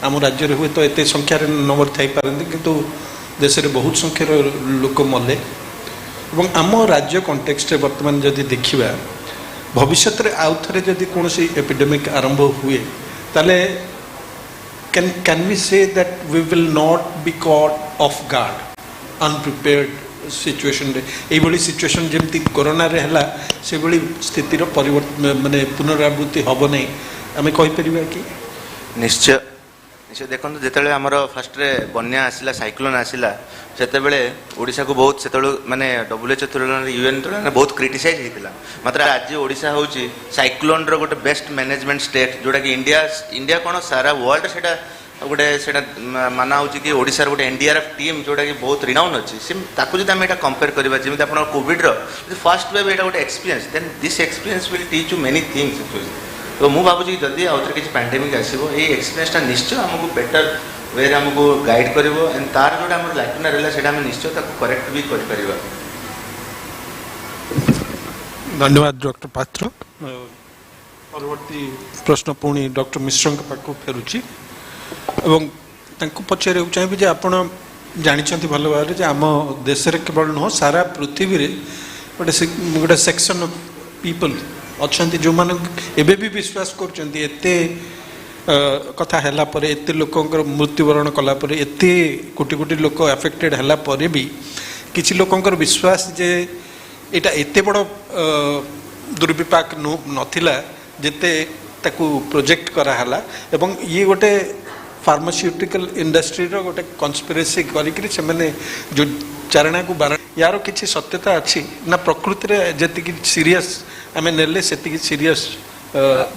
आम राज्य हुए तो एत संख्यार नंबर थी पारती किंतु देश में बहुत संख्यार लोक मले आम राज्य कंटेक्स्ट बर्तमान जदि देखा भविष्य में आउ थे जदि कौन एपिडेमिक आरंभ हुए ताले can we say that we will not be caught off guard unprepared situation रे भली सिचुएशन जमती कोरोना रे हला से भली स्थितिर परिवर्तन माने पुनरावृत्ति हबो नै आमे कहि परिबा कि निश्चय निश्चय देखो जिते आमर फास्ट रे बन्या आसला साइक्लोन आसला से ओडिशा को बहुत से माने WHO तुलन UN तुलन बहुत क्रिटिसाइज होता मात्र आज ओडिशा हूँ साइक्लोन रो गोटे बेस्ट मैनेजमेंट स्टेट जोटा कि इंडिया कौन सारा वर्ल्ड से गोटे से माना हो कि ओडिशा गोटे NDRF टीम जोटा कि बहुत रिनाउन अच्छी जो आम यहाँ कंपेयर करवा जमी आप कोविड फर्स्ट वेव यहाँ गोटे experience then this experience will teach you many things तो मुझे भावुँ जदि आउ थे किसी पैंडेमिक आसो ये एक्सपीरियंसटा निश्चय आमको बेटर वे आमको गाइड कर तार जो आम लाकुना रहा है निश्चय करेक्ट भी कर। धन्यवाद डॉक्टर पात्र। परवर्ती प्रश्न पुणी डॉक्टर मिश्र पाक फेरुची एवं पचारे चाहिए आप जानते भल भाव आम देश में केवल नुह सारा पृथ्वी रे गोटे सेक्शन ऑफ पीपल अच्छा जो मैंने भी विश्वास कर कथा है पर एत लोक मृत्युवरण कलापर एत कोटी कोटी लोक अफेक्टेड है पर भी किसी लोकंर विश्वास जे एटा एत बड़ दुर्विपाक नथिला जेते ताकू प्रोजेक्ट कराला एवं ये गोटे फार्मास्यूटिकल इंडस्ट्री रो गोटे कन्स्पिरेसी करिकरी से माने जो चारणा को बारण यार किसी सत्यता अच्छी ना प्रकृति रे जति सीरियस आमे नेले सेति सीरियस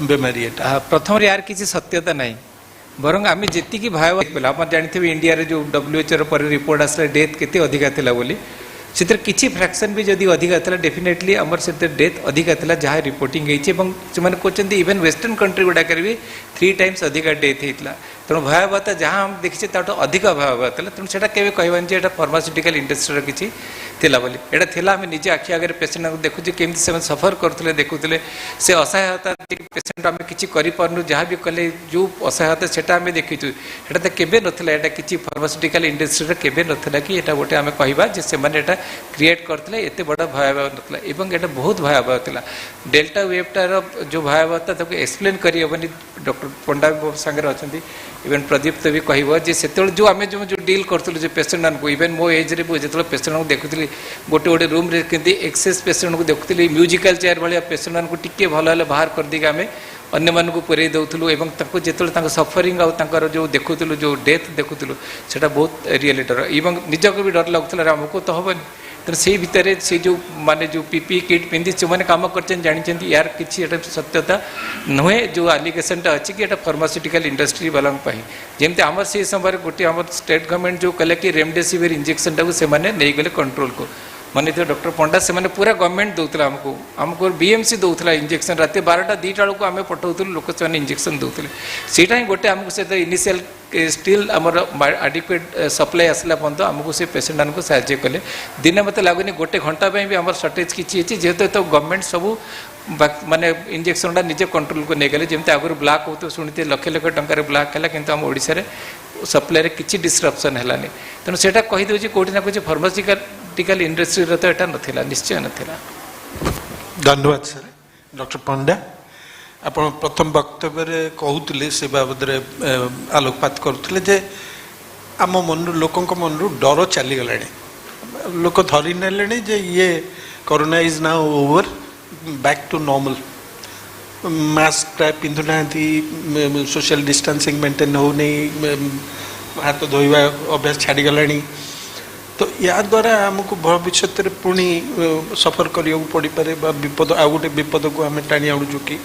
बेमारी एटा प्रथम यार किसी सत्यता नहीं बरंग आम जी भयावह आप जानते इंडिया रे जो WHO पर रिपोर्ट आसला डेथ केते अधिका थिला बोली से किसी फ्रैक्शन भी जदि अधिका था डेफिनेटली आमर से डेथ अधिका था जहाँ रिपोर्टिंग होती कहते इवेन वेस्टर्न कंट्री गुड़ाक भी 3 टाइम्स अधिका डेथ होता तेणु भयावहता जहाँ हम देखीचे अधिक भयावह था तेणु से कहबानी जे फार्मास्यूटिकल इंडस्ट्री किसी थिला बोली एटा थिला आम निजे आखि आगे पेसेंट को देखुचे केमती से सफर करते देखुले से असहायता पेसेंट आम किसी करूँ जहाँ भी कले जो असहायता से आम देखीचु एटा केबे नथिला एटा किसी फार्मास्यूटिकल इंडस्ट्री केबे नथिला कि एटा गोटे आम कहबा जे से माने एटा क्रिएट करते एत बड़ भयावह नथिला एवं एटा बहुत भयावह थिला डेल्टा वेवटार जो भयावहता ताको एक्सप्लेन करियबनी डॉक्टर पंडा सांगे अच्छा इवेन प्रदीप्त भी कह से जो आम जो डील करूँ जो पेसेंट को इवेन मो एज रे जो पेसेंट को देखुली गोटे गोटे रूम रे केमती एक्सेस पेसेंट को देखुली म्यूजिकल चेयर भाया पेसेंट को टिके भल है बाहर कर दी आम अन्य मानक पुरे दौलू और जो सफरिंग आर जो देखुलू जो डेथ देखुलू से बहुत रियली डर इवन निजक भी डर लगुला आमको तो हेनी तेनाली से भितर से जो माने जो पीपी किट पिंधि से मैंने कम कर जानते यार किसी सत्यता नुहे जो आलिगेसनटा अच्छी कि फार्मास्यूटिकल इंडस्ट्री वाला जमी आम से समय गोटे आम स्टेट गवर्नमेंट जो कले कि रेमडेसिविर इंजेक्शन टाक से नहीं गले कंट्रोल को मन डॉक्टर पंडा से मैंने पूरा गवर्नमेंट दौला आमको BMC दौला इंजेक्शन रात 12टा 2टा बेलू आम पठाऊँ लोक से इंजेक्शन दौले सीटा ही गोटे आमको से इनिशियल स्टिल आमर आडिक्वेट सप्लाई आसला पर्यंत आमको से पेसेंट मानक साहय कले दिने मत लगुनि गोटे घंटा भी आम सर्टेज किसी जेहेतु तो गवर्नमेंट सब माने इंजेक्शन निजे कंट्रोल को नहीं गले जमी आगुरी ब्लैक हो तो शुणते लक्ष लक्ष टकर ब्लैक है कि आम ओडिशा सप्लाई किसी डिस्ट्रप्शन है तेणु से कहीदे कौटी ना कहीं फार्मास्यूटिकल इंडस्ट्री तो यहाँ नाला निश्चय नाला। धन्यवाद सर। डॉक्टर पंडा आप प्रथम वक्तव्य कहते से बाबद आलोकपात करते जे आम मन लोक मन डर चलीगला लोक धरी ने जे ये corona is now over back to normal mask प्राय पिंधुना सोशल डिस्टेंसिंग मेंटेन हो नहीं हाथ धोवा अभ्यास छाड़ीगला तो या द्वारा आमको भविष्य में पुणी सफर करिया पड़ पारे विपद आ गोटे विपद को आम टाणी आणुचु कि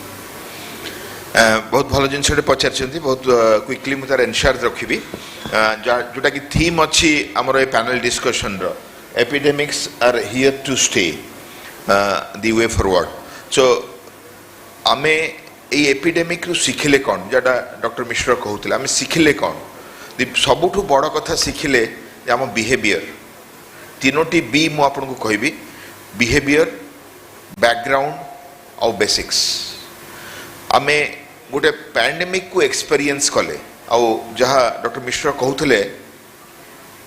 बहुत भल जिन पचार बहुत क्विकली मुझे तार एनसार रखी जोटा कि थीम अच्छी आमर ए पैनल डिस्कशन रो epidemics are here to stay the way forward so आमे ए एपिडेमिक रु शिखिले कौन जोटा डॉक्टर मिश्र कहते आम शिखिले कौन सबुठु बड़ कथा शिखिले आम बिहेवियर तीनोटी बी मु आपको कहबी बिहेवियर बैकग्राउंड और बेसिक्स आमे गोटे पैंडेमिक को एक्सपीरियंस कले आउ जहाँ डॉक्टर मिश्र कहते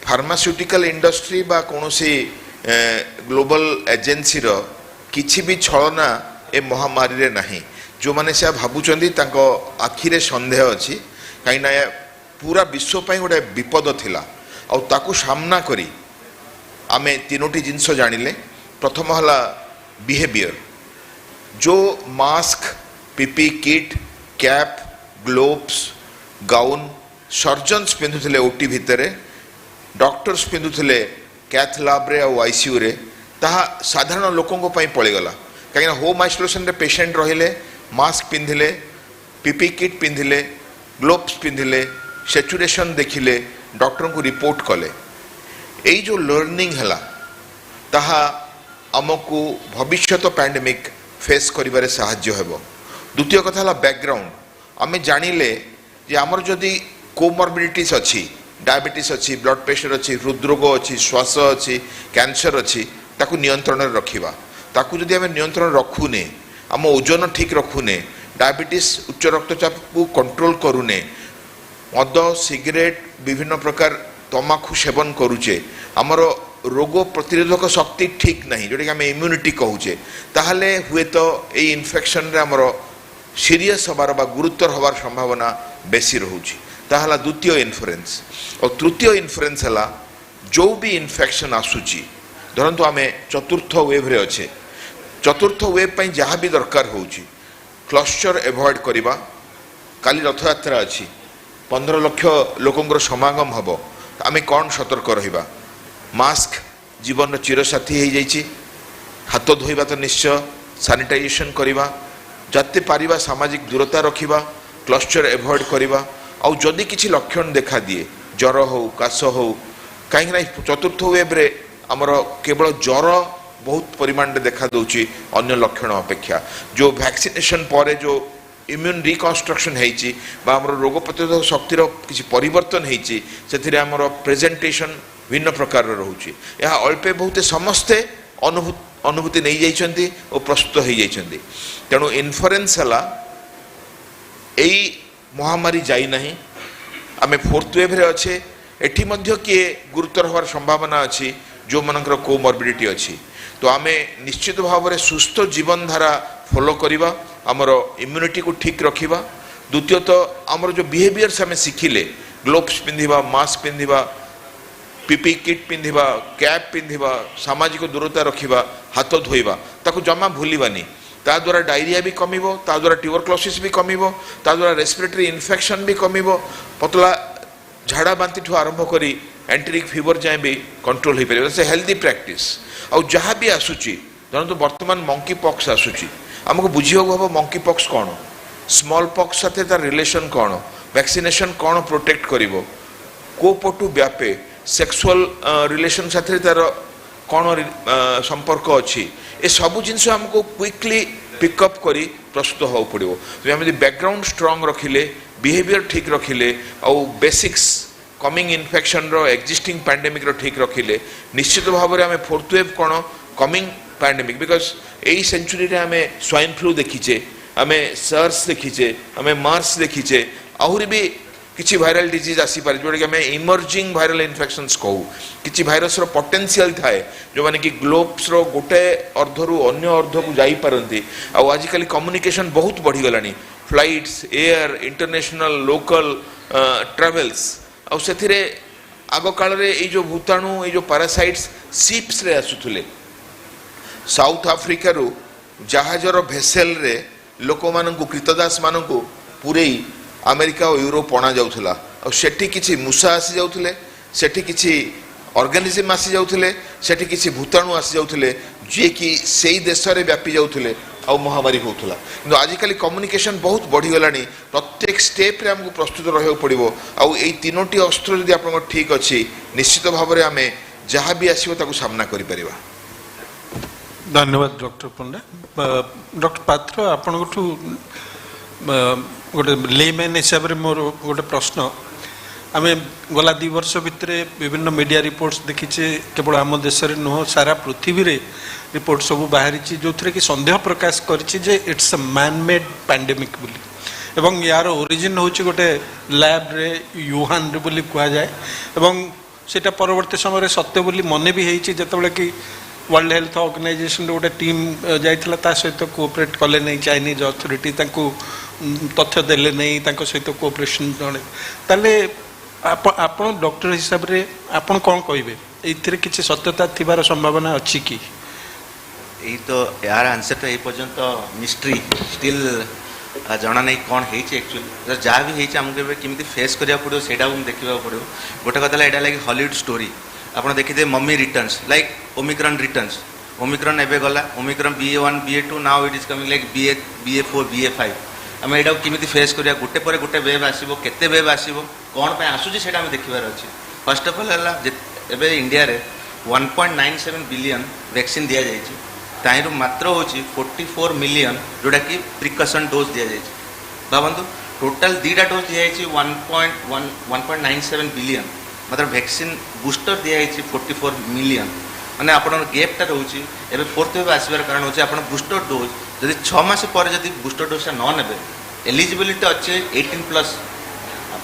फार्मास्यूटिकल इंडस्ट्री बा कौनसी ग्लोबल एजेंसी रो किछि भी छलना ए महामारी रे नहीं जो माने से भाबुचंदी तांको आखिरे संदेह अछि कहीं ना पूरा विश्व पई गोटे विपद थिला आ ताकू सामना करी आमे तीनोटी जिनस जानिले प्रथम हला बिहेवियर जो mask PP kit cap gloves gown surgeons पिंधुथिले ओटी भितरे डॉक्टर्स पिंधुथिले कैथ लैब रे और आईसीयू रे ताहा साधारण लोकों पई पळेगला कहीं होम आइसोलेशन रे पेशेंट रहिले मास्क पिंधिले पीपी किट पिंधिले ग्लोव्स पिंधिले सैचुरेशन देखिले डॉक्टर को रिपोर्ट कले यही जो लर्निंग है ताहा आमको भविष्यत पैंडेमिक फेस करिबारे साहाय्य हेबो। द्वितीय कथा है बैकग्राउंड आमे जानिले जे आमर जदि कोमॉर्बिडिटीज अच्छी डायबिटीज अच्छी ब्लड प्रेशर अच्छी हृदरोग अच्छी श्वास अच्छी कैंसर अच्छी ताकू नियंत्रण रखिबा ताकू जदि आमे नियंत्रण रखुने आम ओजन ठीक रखुने डायबिटीज उच्च रक्तचाप को कंट्रोल करूने मद सिगरेट विभिन्न प्रकार तमाखु सेवन करुचे आमर रोग प्रतिरोधक शक्ति ठीक नहीं जोटा कि आम इम्यूनिटी कहूचे ताहले हुए तो ये इन्फेक्शन रे आमर सीरियस हबार बा गुरुतर हबार संभावना बेसी रहुची ताहला द्वितीय इन्फ्लुएंस और तृतीय इन्फ्लुएंस है जो भी इन्फेक्शन आसुची धरतु आम चतुर्थ वेव रे अच्छे चतुर्थ वेव पई जहाँ भी दरकार होउची क्लस्टर एवॉइड करिबा काली रथयात्रा अच्छी 15 लाख लोकंर समागम हम आम कौन सतर्क रहिबा मास्क जीवन चिरसाथी हो जाइए हाथ धोइबा तो निश्चय सैनिटाइजेशन करिबा जते पारिबा सामाजिक दूरता रखिबा क्लस्टर एवॉइड करिबा आउ जदि किछि लक्षण देखा दिए ज्वर हो काश हो कहीं चतुर्थ वेव रे आमर केवल ज्वर बहुत परिमाण देखा दूची अन्य लक्षण अपेक्षा जो वैक्सीनेशन पर जो इम्यून रिकन्स्ट्रक्शन होती रोग प्रतिरोधक शक्तिर किसी परिवर्तन होती आमर प्रेजेंटेशन भिन्न प्रकार रोचे यह अल्पे बहुत समस्ते अनुभूति नहीं जाइछन्ति और प्रस्तुत हो जाइछन्ति तेणु इन्फ्लुएंस है यही महामारी जाई नहीं आमे फोर्थ वेव रे अच्छे एठी मध्य किए गुरुतर हवार संभावना अच्छी जो मनकर कोमॉर्बिडिटी अच्छी तो आमे निश्चित भाव में सुस्थ जीवन धारा फॉलो करिबा आमर इम्यूनिटी को ठीक रखिबा द्वितीय तो आमर जो बिहेवियर्स आमे शिखिले ग्लोव्स पिंधिबा मास्क पिंधिबा पीपी किट पिंधिबा कैप पिंधिबा सामाजिक दूरता रखिबा हाथ धोइबा ताकू जमा भूलिबानी ता द्वारा डायरिया भी कमिबो ता द्वारा ट्यूबरक्लोसिस भी कमिबो ता द्वारा रेस्पिरेटरी इन्फेक्शन भी कमिबो पतला झाड़ा बांति ठू आरंभ करी एंटेरिक फीवर जाए भी कंट्रोल हो पारे से हेल्दी प्रैक्टिस और जहाँ भी आसूची धरतु बर्तमान मंकी पॉक्स आसूची आमको बुझिବାକୁ हम मंकी पॉक्स कौन स्मॉल पॉक्स साथे तार रिलेशन कौन वैक्सीनेशन कौन प्रोटेक्ट करिवो को पटु व्यापे सेक्सुअल रिलेशन साथे तार कौन संपर्क अच्छी ए सबू जिनस हमको क्विकली पिकअप करी प्रस्तुत हो पड़ो तो आम बैकग्राउंड स्ट्रॉन्ग रखिले बिहेवियर ठीक रखिले और बेसिक्स कमिंग इन्फेक्शन रो एक्जिस्टिंग पैंडेमिक रो ठीक रखिले निश्चित भाव में आम फोर्थ वेव कौन कमिंग पैंडेमिक बिकज यही सेंचुरी रे आम स्वाइन फ्लू देखीचे आम सर्स देखीचे आम मार्स देखीचे आहरी भी किसी वायरल डिजीज आसीपारे जोटा कि आम इमर्जिंग वायरल इन्फेक्शंस कहू किसी भाइरस रो पोटेंशियल थाए जो माने कि ग्लोब्स रो गोटे अर्धरु अन्य अर्ध को जाई पारंती आ आजिकल कम्युनिकेशन बहुत बढ़ी गलानी flights air international local travels आ सेथिरे आग काल रे ए जो भूताणु ए जो पैरासाइट्स शिप्स रे आसुथुले साउथ अफ्रिका रो जहाजर भेसेल रे लोक मानकु कृतदास मानकु पूरे अमेरिका और यूरोप अणा जाउथला और सेठी किछि मूसा आसी जाउथले सेठी किछि ऑर्गेनिज्म आसी जाउथले सेठी किछि भूताणु आसी जाउथले जे कि सेही देश रे व्यापी जाउथले और महामारी होउथला किंतु आजिकल कम्युनिकेशन बहुत बढ़ी गलानी प्रत्येक स्टेप रे हमको प्रस्तुत रहयो पड़िबो और एई तीनोटी अस्त्र यदि आपन ठीक अछि निश्चित भाव में आमे जहाँ भी आसीबो ताकू सामना करि परिबा। धन्यवाद डॉक्टर पंडा। डॉक्टर पात्र आपन गोटे लेमैन हिसाब से मोर गोटे प्रश्न आम गला 2 वर्ष भितर विभिन्न मीडिया रिपोर्ट्स देखीचे केवल आम देश में नुह सारा पृथ्वी रे रिपोर्ट सब बाहरी जो थे कि संदेह प्रकाश करिछि जे it's a man made pandemic बोली एवं यार ओरिजिन हूँ गोटे लैब रे यूहान रे बोली कह जाए एवं सेटा परवर्ती समय सत्य बोली मन भी होती जिते कि वर्ल्ड हेल्थ ऑर्गेनाइजेशन गोटे टीम जाइला सहित कोऑपरेट कले नहीं चाइनीज अथॉरिटी तथ्य देले नहीं सहित कोऑपरेशन जड़े ताले आपण डॉक्टर हिसाब रे आपण कौन कहे ये किसी सत्यता थिबार संभावना अच्छी कि यही तो यार आंसर तो ये पर्यंत मिस्ट्री स्टिल जना नहीं कौन है एक्चुअली जहाँ भी होमको केमी फेस करा पड़ो से देखा पड़ो गोटे कथा यहाँ लगे हॉलीवुड स्टोरी आप देखिए mummy returns like Omicron returns Omicron एवं गला Omicron BA1 BA2 now it is coming like BA4 BA5 आम यहाँ केमी फेस करा गोटे पर गोटे वेव आसो केते वेव आसो कौन पर आसूँ से देखार अच्छे फर्स्ट ऑफ ऑल है इंडिया रे 1.97 बिलियन वैक्सीन दि जाइए ताहिर मात्र हूँ 44 मिलियन जोटा कि प्रिकसन डोज दि जाइए भावतु टोटाल दीटा डोज दि जाइए 1.97 बिलियन मतलब वैक्सीन बूस्टर दि जाइए 44 मिलियन मैंने आप गैपटा रोचे एवं फोर्थ वेव आसबार कारण होचे आप बूस्टर डोज जदि 6 मास पर जदि बूस्टर डोजटा न ने एलिजिबिलिटी अच्छे 18+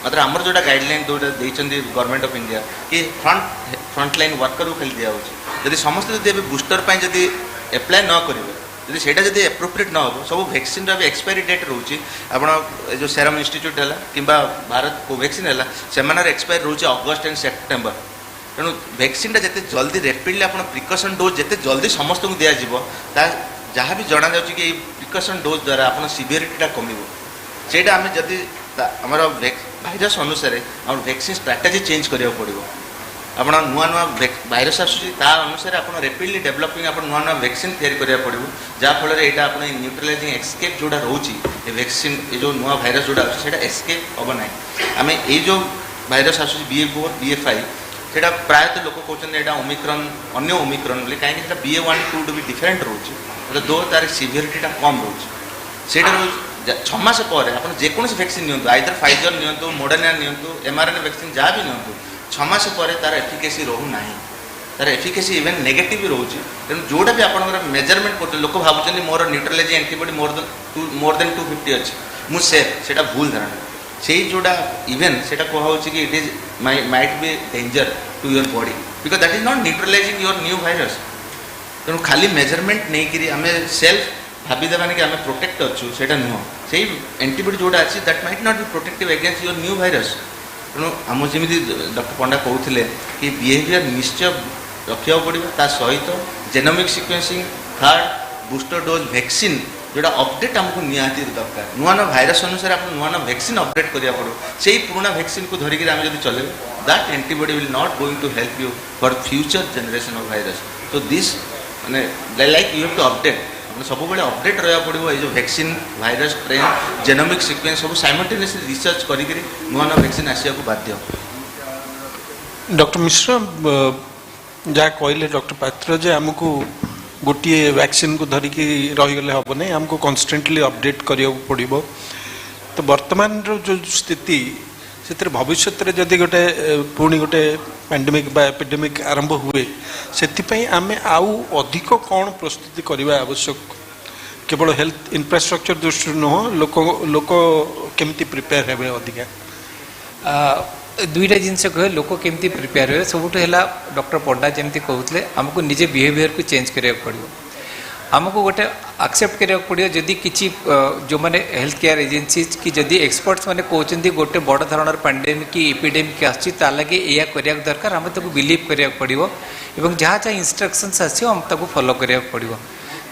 मतलब आमर जोटा गाइडलाइन जोटा देते गवर्नमेंट ऑफ इंडिया कि फ्रंटलाइन वर्कर को खाली दिखाई जदि समस्त जब बूस्टर पर जदि एप्लाय न करेंगे जदि सेटा जदि एप्रोप्रिएट न हो सब वैक्सीन भी एक्सपायरी डेट रोचे आप जो सेरम इंस्टीट्यूट है कि भारत कोवैक्सीन है से एक्सपायर रोचे अगस्ट एंड सेप्टेम्बर तेणु वैक्सीनटा जिते जल्दी रेपिडली आप प्रिकसन डोज जिते जल्दी समस्त को दिज्व जहाँ भी जना जा कि प्रिकसन डोज द्वारा आप सीवियरिटीटा कम से आम जदि आमर भाइरस अनुसार आम वैक्सीन स्ट्राटेजी चेंज करा पड़ो आप नुआ नुआ भाइरस आसूसी अनुसार आप रेपिडली डेभलपिंग आप नुआ नुआ वैक्सीन तैयारी करा पड़ो जहाँफल यहाँ आप न्यूट्रलाइजिंग एक्सकेप जोड़ा रोचे वैक्सीन ये जो नुआ भाइरस जोड़ा अच्छे एक्सकेप हम ना आम ये जो भाइरस आसूसी BA4 BA5 से प्रायतः लोक कहते हैं ओमिक्रॉन अन्य ओमिक्रॉन बोले कहीं BA1 2 भी डिफरेंट रोचे मतलब दो तार सीवियरिटीटा कम रोचे से 6 मास पर आप जेकोसी वैक्सीन नि आइदर फाइजर नि मॉडर्ना नि mRNA वैक्सीन जहाँ भी नि 6 मास पर तार एफिकेसी रोना तार एफिकेसी इवेन नेगेटिव भी रोचे तेणु जोटा भी आप मेजरमेंट कर लोक भावुं मोर न्यूट्रलाइजिंग एंटीबॉडी मोर देन 250 अच्छे मुझे से भूल धारणा से जोड़ा इवेन से कहुँ कि it is might be danger to your body because that is not neutralizing your new virus तेणु खाली मेजरमेंट नहीं करी आम सेल्फ भावीदेवानी कि आम प्रोटेक्ट अच्छु से नुह से एंटीबॉडी जोड़ा अच्छी that might not be protective against your new virus तेणु आम जमी डॉक्टर पंडा कहते कि बिहेवियर निश्चय रखा पड़ो ता सहित genomic sequencing third booster dose vaccine जोड़ा अपडेट आमको निहाती दरकार नुआ नुआ भाइरस अनुसार आप नुआ नुआ वैक्सीन अपडेट करा पड़ो से पुराना वैक्सीन को धरिक आम जब चले that antibody will not going to help you for future generation of virus तो दिस माने like you have to update सब बड़े अपडेट रहा पड़ो ये vaccine virus train genomic sequence सब साइमल्टेनियसली रिसर्च करी नुआ नुआ वैक्सीन आसिया बाध्य डॉक्टर मिश्र जहाँ कहले डॉक्टर पात्र जे आमको गोटे वैक्सीन को धरिकी रहीगले हम ना आमको कन्स्टेंटली अपडेट करा पड़ो तो वर्तमान जो स्थिति से भविष्य में जदि गोटे पुणी गोटे पैंडेमिक एपिडेमिक आरंभ हुए से आम आउ अधिक कौन प्रस्तुति करवा आवश्यक केवल हेल्थ इंफ्रास्ट्रक्चर दृष्टि नुह लोक केमती प्रिपेयर हे अधिका दुईटा जिनस कहे लोक केमती प्रिपेयर हुए सब डॉक्टर पंडा जमी कहते आमको निजे बिहेवियर को चेंज करा पड़ो आमको गोटे एक्सेप्ट करा पड़ो जदि किसी जो मैंने हेल्थ केयर एजेंसीज कि जदि एक्सपर्ट्स मैंने कहते गोटे बड़ धरण पैंडेमिक कि एपिडेमिक आगे या करा दरकार आम ताको बिलीव करा पड़ो और जहाँ जहाँ इंस्ट्रक्शंस आसो फॉलो करा पड़ो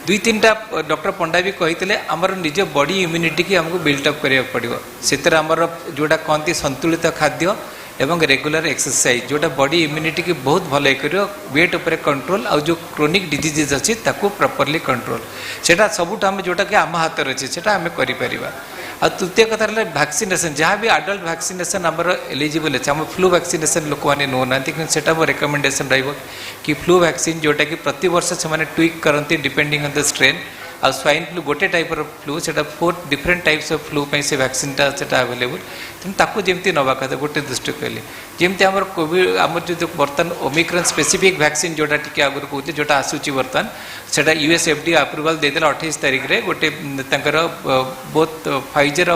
दुई तीन टा डॉक्टर पंडा भी कही आमर निज बॉडी इम्यूनिटी की आमको बिल्टअप करा पड़ो से आमर जोड़ा कहती संतुलित खाद्य एवं रेगुलर एक्सरसाइज जोटा बॉडी इम्यूनिटी की बहुत भल कर वेट उपर कंट्रोल और जो क्रोनिक डिजीजेस अच्छी ताकू प्रॉपर्ली कंट्रोल सेटा सबुठ आम जोटा कि आम हाथ अच्छे से आम कर आ तृतीय कथा वैक्सीनेशन जहाँ भी आडल्ट वैक्सीनेशन आमर एलिजिबल अच्छे आम फ्लू वैक्सीनेशन लोक मैंने नौना कि रेकमेंडेशन रही कि फ्लू वैक्सीन जोटा कि प्रति वर्ष से ट्विक करती डिपेंडिंग ऑन द स्ट्रेन आ स्वाइन फ्लू गोटे टाइप फ्लू से 4 डिफरेंट टाइप्स ऑफ फ्लू पे से वैक्सीन टा सेटा अवेलेबल तेणु ताकू जमती नवा कथा गोटे दृष्टि कहले जमती आमर कोविड आमर जो बर्तमान ओमिक्रॉन स्पेसिफिक वैक्सीन जोटा टिके आगुर कहते जोटा आसूची बर्तमान सेटा यूएस एफडी अप्रूवल देदेला 28 तारिख रे गोटे तंकर बोथ फाइजर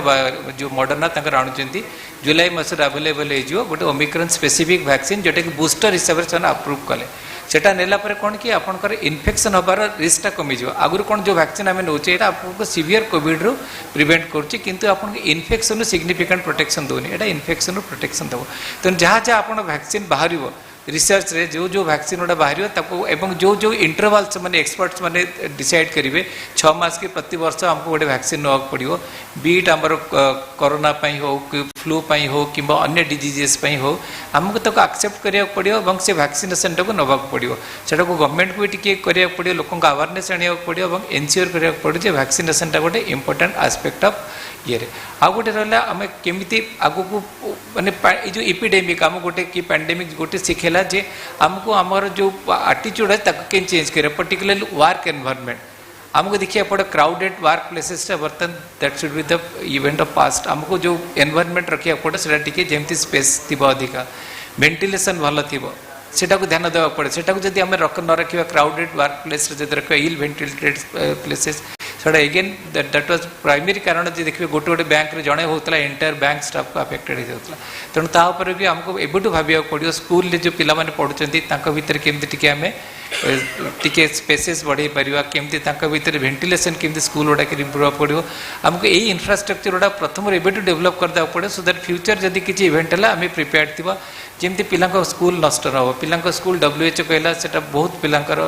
जो मॉडर्ना तंकर आणुचंती जुलाई मास अवेलेबल हो गोटे ओमिक्रॉन स्पेसिफिक वैक्सीन जोटा कि बूस्टर हिसाब से अप्रूव कले सेटा नेला पर कौन कि आपनकर इन्फेक्शन होबार रिस्कटा कमी जो आगुर कौन जो वैक्सीन आम नौचे यहाँ आपको सीवियर कोविड रू प्रिवेंट करुच्ची किंतु आपन इन्फेक्शन सिग्निफिकेंट प्रोटेक्शन दौनी यहाँ इन्फेक्शन प्रोटेक्शन देव तेणु जहाँ जहाँ आप वैक्सीन बाहर रिसर्च रे जो वैक्सीन गुड़ा बाहर एवं जो इंटरवल से मैंने एक्सपर्ट्स मैंने डिसाइड करेंगे 6 मास के प्रति वर्ष हमको गोटे वैक्सीन नाक पड़ो बीट आमर कोरोना हो कि फ्लू हो कि अन्य डिजीजेस हो आमको तक एक्सेप्ट करा पड़ो और से वैक्सीनेशन टाक नाक पड़ो सेटा को गवर्नमेंट को भी टे पड़ो लोक अवेयरनेस आने पड़ो और एनश्योर करा पड़ो वैक्सीनेशन टा गोटे इंपोर्टेंट आस्पेक्ट ऑफ ये आउ गोटे रहा आम केमी आगू को माने जो इपिडेमिक आम गोटे कि पैंडेमिक गोटे शिखेला जे आमको आमर जो आटीट्यूड है ताको चेंज करे पर्टिकुलरली वर्क एनवायरनमेंट आमको देखिए पड़े क्राउडेड वर्क प्लेसेस बर्तन that should be the event of past आमको जो एनवायरनमेंट रखा पड़े से टी जमती स्पेस थी अधिका वेंटिलेशन भल थी सेटा को ध्यान देवा पड़े सेटा को जब आम न रखा क्राउडेड वर्क प्लेस जब रखा इल वेंटिलेटेड प्लेसेस सेटा एगेन दैट वाज प्राइमरी कारण जे देखिए गोटे गोटे बैंक रे जड़े होता एंटायर बैंक स्टाफ को अफेक्टेड होता तेणु तापर भी आमको एबुठू भाविया पड़ो स्कूल रे जो पिला माने पढ़ुचंती भितर केमती टिके आम टिके स्पेसेस बढ़े पारिबा केमती भितर वेंटिलेशन केमती स्कूल गुड़ा के इम्प्रूव पड़ो आमको यही इंफ्रास्ट्रक्चर गुड़ा प्रथम एबुठू डेवलप करदे पड़े सो दैट फ्यूचर जदि किसी इवेंट है आम प्रिपेयर्ड थिबा जेमती पिलांको स्कूल नष्ट न हो पिलांको स्कूल WHO कहला सेटा बहुत पिलांकर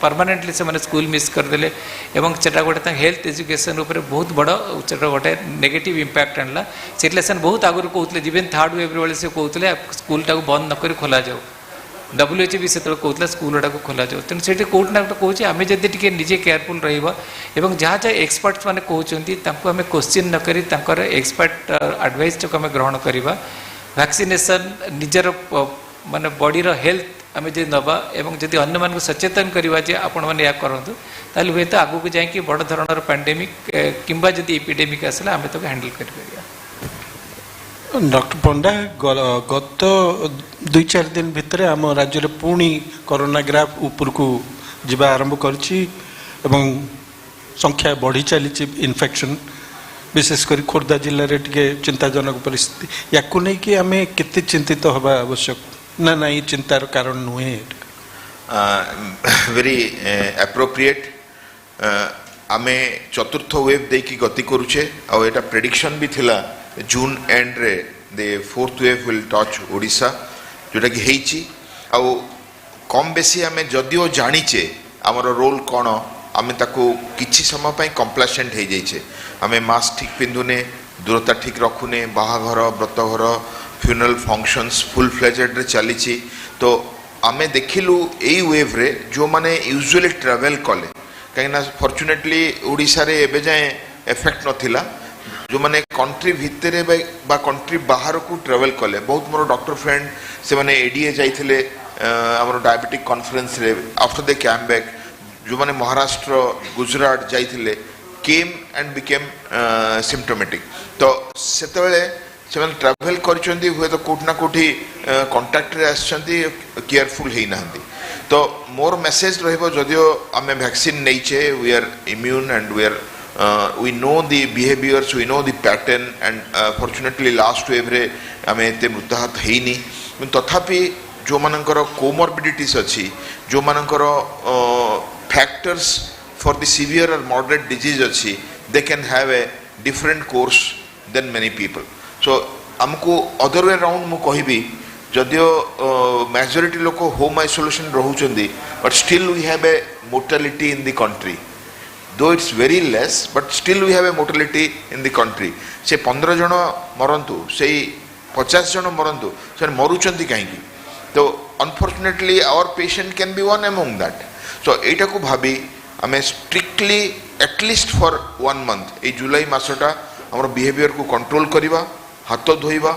परमानेंटली से मैंने स्कूल मिस करदे एवं सेटा गोटे हेल्थ एजुकेशन उपर बहुत बड़ सेटा गोटे नेगेटिव इम्पैक्ट आणला से बहुत आगुरी कहते जिवेन थर्ड वेव बेले से कहते स्कूल टाक बंद नक खोल जाऊ WHO भी से कहते स्कूल गुड़ा को खोल जाऊ तेणु से कौट ना कौचे आम जब टे निजे केयरफुल रहा जहाँ जहाँ एक्सपर्ट्स मैंने कहते आम क्वेश्चन नक एक्सपर्ट एडवाइस टाक आम ग्रहण करवा वैक्सीनेशन निजर माने बॉडीर हेल्थ आम जो नवा एवं जदि अन्य मानक सचेतन करवा जे आपण मैंने या करूँ ताल हे तो आगू जाकि बड़ धरणर पैंडेमिक किंबा जदि एपिडेमिक आसला आम तो हैंडल कर डॉक्टर पंडा गत 2-4 दिन भितर आम राज्य में पुणी कोरोना ग्राफ ऊपर को जीवा आरंभ करछि एवं संख्या बढ़ी चली इन्फेक्शन विशेषकर खोर्धा जिले में टे चिंताजनक परिस्थिति या नहीं कि आम केते चिंतित हवा आवश्यक ना ना ये चिंतार कारण नुहे वेरी एप्रोप्रिएट आमे चतुर्थ वेव देकी गति करुचे और एटा प्रेडिक्शन भी थिला जून एंड रे the fourth wave will touch Odisha जोटा कि हेची आ कम बेसी आमे जदियो जानिचे हमर रोल कोन आमे ताको किछि समय पई कंप्लेसेंट हे जाइछे आमे मास्क ठीक पिंधुने दूरता ठीक रखुने बाहाघर व्रतघर फ्यूनरल फंक्शंस फुल फ्लेजेड रे चली तो आमे देखिलु एई वेव रे जो माने यूजुअली ट्रैवल कले कहीं फॉर्चुनेटली ओडिशा रे एबे जाए इफेक्ट नथिला जो माने कंट्री भितरे बा कंट्री बाहर को ट्रैवल कले बहुत मोर डॉक्टर फ्रेंड से माने एडीए जाइथिले हमर डायबिटिक कॉन्फ्रेंस रे आफ्टर दे कैम बैक जो माने महाराष्ट्र गुजरात जाइथिले केम एंड बिकेम सिम्पटोमेटिक तो सेतेबेले से ट्रैवल करछंती हुए तो कोट ना कोठी कांटेक्ट रे आछंती केयरफुल हे नाहंती तो मोर मेसेज रहबो जदियो आमे वैक्सीन नैचे we are immune and we know the behaviors, we know the pattern and fortunately last wave रे आमे एते मृताहत हेनी तथापि जो मानकर कोमॉर्बिडिटीज अच्छी जो मानकर फैक्टर्स फॉर द सीवियर और मॉडरेट डिजीज अच्छी they can have a different course than many people so आमको अदर वे राउंड मु कहबी जदियो मेजॉरिटी लोक होम आइसोलेशन रहउचंदी but still we have a mortality in the country though it's very less but still we have a mortality in the country से 15 जन मरंतु से 50 जन मरंतु से मरुचंती कहीं तो unfortunately our patient can be one among that so एटा को भाभी हमें strictly at least for 1 month ए जुलाई मासटा हमर बिहेवियर को कंट्रोल करिवा हाथ धोइबा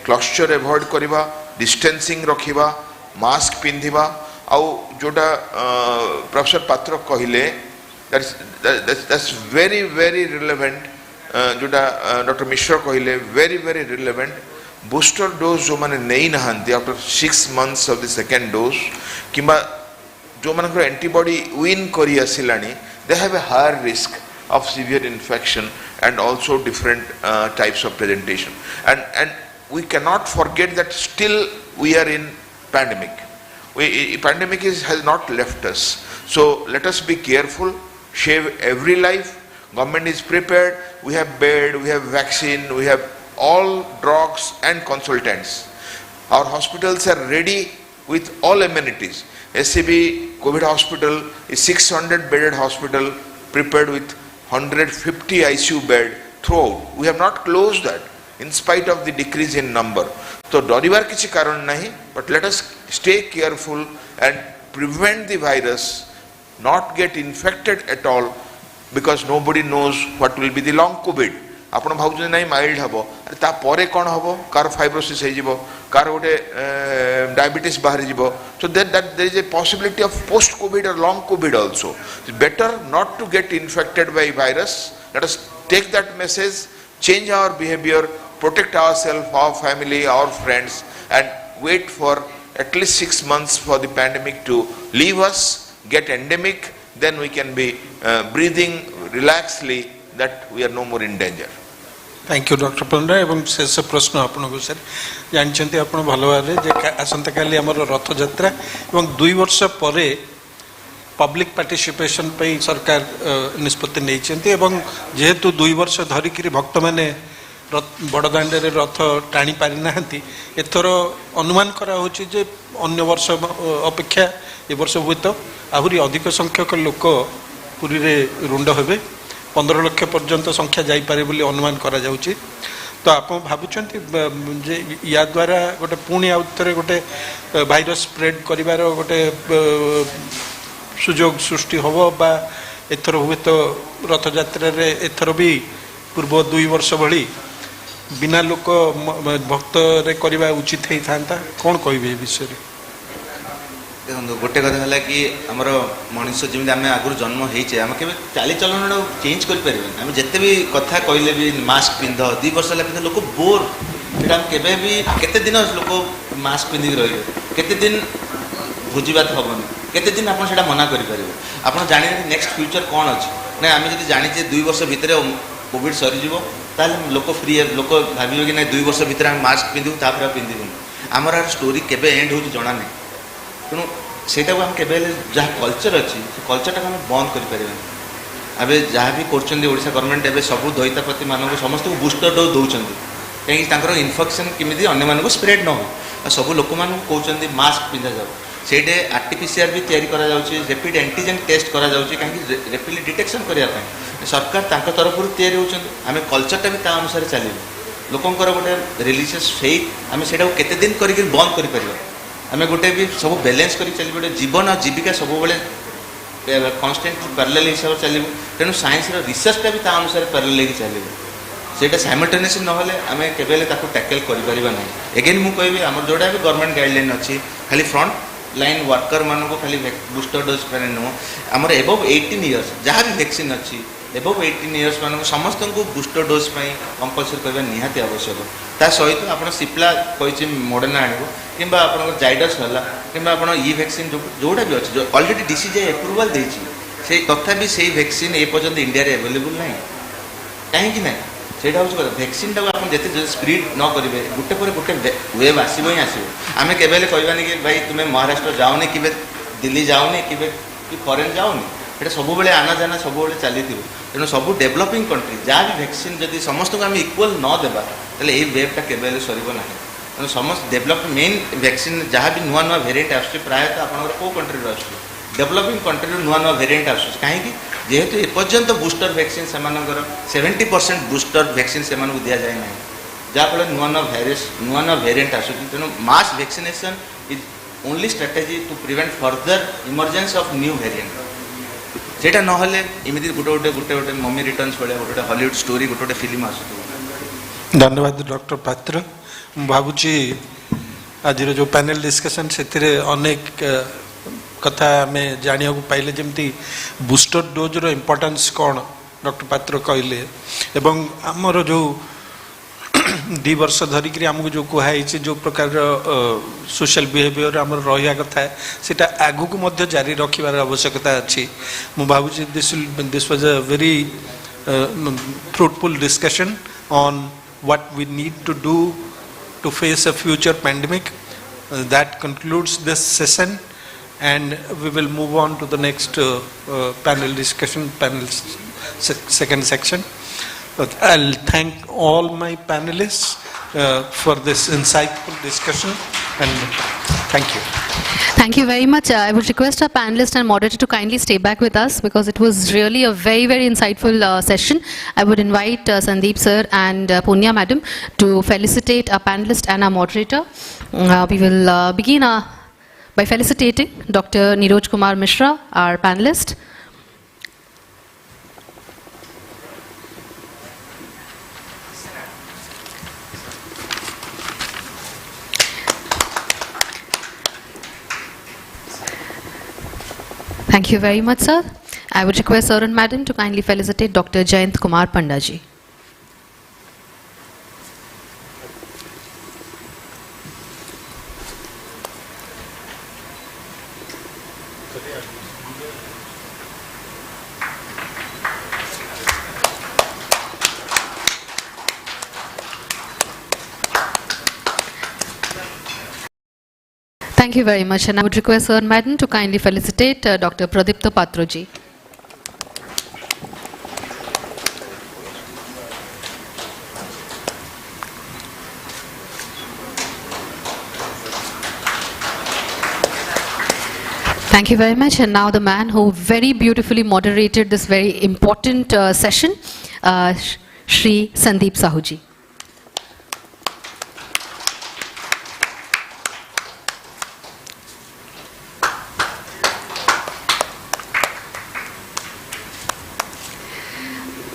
क्लस्टर अवॉइड करिवा डिस्टेंसिंग रखिबा मास्क पिंधिबा आउ जोटा प्रोफेसर पात्र कहिले that's very very relevant. जोटा डॉक्टर मिश्र कहले very very relevant. Booster dose जो माने नहीं नहांती after 6 months of the second dose किंबा जो मानकर एंटीबॉडी विन करी आसिलानी, they have a higher risk of severe infection and also different types of presentation. And we cannot forget that still we are in pandemic. Pandemic has not left us. So let us be careful, save every life. Government is prepared. We have bed, we have vaccine, we have all drugs and consultants. Our hospitals are ready with all amenities. SCB COVID hospital is 600 bedded hospital prepared with 150 ICU bed throughout. We have not closed that in spite of the decrease in number. So डरिबार किसी कारण नहीं, but let us stay careful and prevent the virus not get infected at all, because nobody knows what will be the long COVID. आपण भावुछन नहीं mild हबो, अरे ता परे कोन हबो, कार फाइब्रोसिस हे जिवो, कार गोटे डायबिटीज बाहर जिवो. So that there is a possibility of post COVID or long COVID also. It's better not to get infected by virus. Let us take that message, change our behavior, protect ourselves, our family, our friends, and wait for at least 6 months for the pandemic to leave us, get endemic, then we can be breathing relaxedly that we are no more in danger. Thank you doctor Panda. एवं शेष प्रश्न आपको sir जानते आप भल भाव आसंता काली आमर रथ यात्रा एवं 2 वर्ष पर पब्लिक पार्टिसिपेशन पे सरकार निष्पत्ति नहीं एवं जेहेतु 2 वर्ष धरिकी भक्त मैंने बड़दाण्ड रथ टाणी पारि ना एथर अनुमान करा जे अन्य वर्ष अपेक्षा ए वर्ष हुए तो आहरी अधिक संख्यक लोक पुरी रे रुंड हेबे, 15 लाख पर्यंत संख्या जाईपारे बोली अनुमान करा जाउची. तो आप भावुंट जे या द्वारा गोटे पुणी आउ थे गोटे भाइरस स्प्रेड करिवार गोटे सुजोग सृष्टि हम बा एथर हुए तो रथ यात्रा रे एथर भी पूर्व 2 वर्ष भली बिना लोक भक्त रे करवा उचित ही था. कौन कहबे विषय रे? देखो गोटे कथा है कि आमर मनुष्य जमी आम आगुरी जन्म होइछे आम के चाली चलन चेंज कर पारे आम जिते भी कथा कहले भी मास्क पिंध 2 वर्ष है पिंध लोक बोर एटा केबे भी केते दिन लोक मास्क पिंधिक रहिबे, केते दिन भोजीभात हेनी, केते दिन आप मना करें आप जाने नेक्स्ट फ्यूचर कौन अच्छे ना. आम जब जाने 2 वर्ष भितर कोविड सरीज ताल लोक फ्री लोक भावे कि ना 2 वर्ष भितर आम मास्क पिंधु तापर पिंधुन. आमर स्टोरी केबे एंड हो जाना नहीं. तेणु सेटा आम के जहाँ कल्चर अच्छी से कल्चर आम बंद करें. अबे जहाँ भी करसा गवर्नमेंट एवं सब दैतापति मानक समस्त को बूस्टर डोज दौरान कहीं इन्फेक्शन केमी अन्य स्प्रेड न हो. सब लोक कहते मास्क पिंधा जाऊ से आरटीपीसीआर भी तैयारी करा जाउछि, रैपिड एंटीजन टेस्ट करा जाउछि कहीं रैपिडली डिटेक्शन करने सरकार तांको तरफ तैयारी होउछन. आम कल्चरटा भी ता अनुसार चलो लोकंकर गोटे रिलीजियस फेथ आम से केते दिन करके बंद कर आम गोटे भी सब बैलेंस कर चल गोटे जीवन और जीविका सब कन्स्टेंट पैरेलल हिसाब से चलो. तेणु साइंस रिसर्चटा भी अनुसार पैरेलल चलो सेटा साइमल्टेनियस नहले आम केबेले ताको टैकल करि ना. एगेन मु कहबी आम जोड़ा भी गवर्नमेंट गाइडलाइन अच्छी खाली फ्रंट लाइन वर्कर मानक खाली बूस्टर डोज पे नुह आमर एबव 18 इयर्स जहाँ भी वैक्सीन अच्छी एबव 18 इयर्स मानक समस्त को बूस्टर डोज कंपलसरी करवा निहाती आवश्यक. ता सहित आप सिप्ला कही मॉडर्ना आण कि जाइडस है कि ई वैक्सीन जोड़ा भी अच्छे ऑलरेडी डीसीजीआई एप्रूवल देती तथापि से वैक्सीन ए पर्यंत इंडिया रे अवेलेबल ना कहीं ना से वैक्सीन टाक आप जिते स्प्रीड न करेंगे गोटे पर गोटे वेव आसो ही आसो. आम के कहबानी कि भाई तुम्हें महाराष्ट्र जाओनी कि दिल्ली जाओनी कि फरेन जाओनी ये सब आना जाना सब चली. तेणु सब डेभलपिंग कंट्री जहाँ भी वैक्सीन जब समस्त को आम इक्वल न देवा तेल ये वेवटा के सर ना. तेणु समस्त डेभलप मेन वैक्सीन जहाँ भी नुआ नुआ वेरिएंट आस प्रायतः आप कौ कंट्री आस डेभलपिंग कंट्री नुआ नुआ वेरिएंट आस कहीं जेहेतु एपर्यंत बूस्टर वैक्सीन से 70% बूस्टर वैक्सीन से दि जाए ना जहाँफल नुआ नुआ भाइरस नुआ नुआ वेरिएंट आस. तेणु mass vaccination is only strategy to prevent further emergence of new variant. सेटा नहले इमिति गोटे गोटे मम्मी रिटर्न्स भाया गोटे हॉलीवुड स्टोरी गोटे फिल्म आस. धन्यवाद डॉक्टर पात्र. भावुची आज जो पैनल डिस्कशन से अनेक कथा आमे जानिया को पाइले जेमती बूस्टर डोज रो इम्पोर्टेंस कौन डॉक्टर पात्र कहले एवं आमर जो 2 वर्ष धरिक आमको जो कहुई जो प्रकार सोशल बिहेवियर आम रहा कथा सीटा आगु को मध्य जारी रखार आवश्यकता अच्छी मु भावुँ this was a very fruitful discussion on what we need to do to face a future pandemic. That concludes this session, and we will move on to the next panel discussion, second section. I'll thank all my panelists for this insightful discussion, and thank you. Thank you very much. I would request our panelist and moderator to kindly stay back with us because it was really a very, very insightful session. I would invite Sandeep sir and Punya madam to felicitate our panelist and our moderator. We will begin by felicitating Dr. Niroj Kumar Mishra, our panelist. Thank you very much, sir. I would request sir and madam to kindly felicitate Dr. Jayant Kumar Pandaji. Thank you very much, and I would request sir and madam to kindly felicitate Dr. Pradipta Patroji. Thank you very much, and now the man who very beautifully moderated this very important session, Shri Sandeep Sahuji.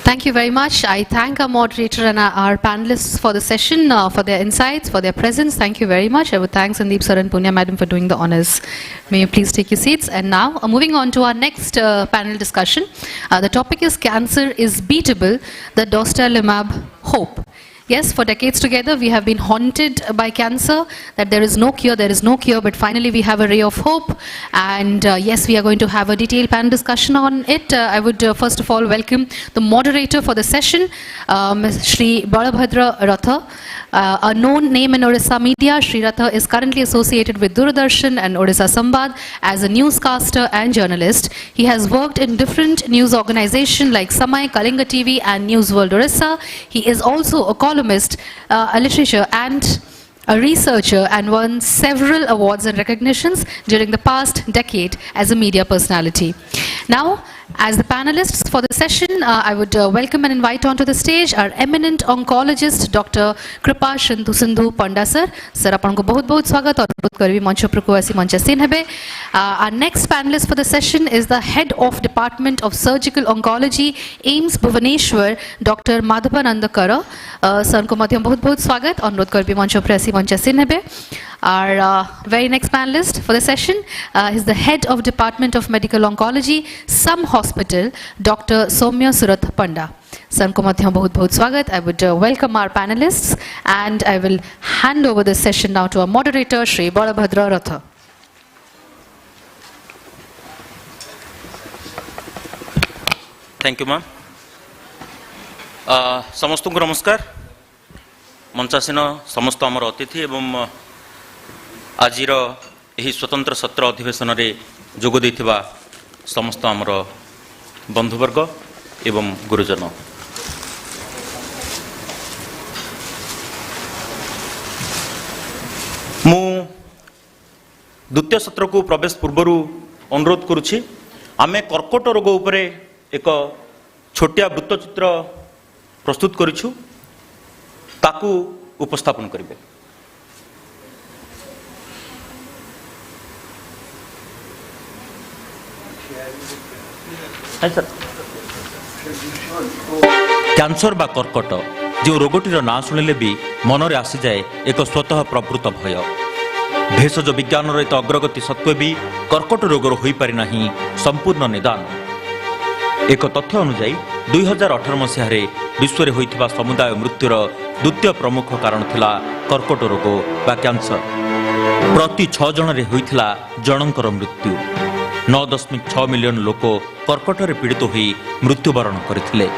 Thank you very much. I thank our moderator and our panelists for the session, for their insights, for their presence. Thank you very much. I would thank Sandeep sir and Punya madam for doing the honors. May you please take your seats. And now, moving on to our next panel discussion. The topic is Cancer is Beatable, the Dostarlimab Hope. Yes, for decades together we have been haunted by cancer, that there is no cure, but finally we have a ray of hope, and yes, we are going to have a detailed panel discussion on it. I would first of all welcome the moderator for the session, Ms. Shri Balabhadra Ratha. A known name in Odisha media, Shri Ratha is currently associated with Doordarshan and Odisha Sambad as a newscaster and journalist. He has worked in different news organizations like Samay, Kalinga TV and News World Odisha. He is also a columnist, a literature and a researcher, and won several awards and recognitions during the past decade as a media personality. Now, as the panelists for the session, I would welcome and invite onto the stage our eminent oncologist, Dr. Kripa Sindhu Panda sir. Sir, apanko bahut bahut swagat aur anurod karbi manch uprku asi manch asin hebe. Our next panelist for the session is the head of Department of Surgical Oncology, AIMS Bhubaneswar, Dr. Madhavananda Kara. Sir ko madhyam bahut bahut swagat anurod karbi manch upre asi manch asin hebe. Our very next panelist for the session is the head of Department of Medical Oncology, Some Hospital, Dr. Soumya Surat Panda. Sir ko madhyam bahut bahut swagat. I would welcome our panelists, and I will hand over the session now to our moderator, Shri Balabhadra Ratha. Thank you, ma'am. समस्तଙ୍କୁ नमस्कार. मंचासीन समस्त आमर अतिथि एवं आजिर यही स्वतंत्र सत्र अधिवेशन रे जोग देथिबा समस्त आमर बंधुवर्ग एवं गुरुजन. मु द्वितीय सत्र को प्रवेश पूर्व अनुरोध करुछि आमे कर्कट रोग उपरे एक छोटिया वृत्तचित्र प्रस्तुत करिछु, ताकू उपस्थापन करिवे. कैंसर बा कर्कट जो रोगटीर ना शुणिले भी मनरे आसी जाए एक स्वतः प्रवृत्त भय. भेषज विज्ञान एत अग्रगति सत्वे भी कर्कट रोगर हो पारि नाही संपूर्ण निदान। एक तथ्य अनुसार 2018 मसीह विश्व में होइथिबा समुदाय मृत्युर द्वितीय प्रमुख कारण थिला कर्कट रोग बा कैंसर। प्रति 6 जन रे होइथिला जनकर मृत्यु। 9.6 मिलियन लोक कर्कट रे पीड़ित होई मृत्युवरण करथिले।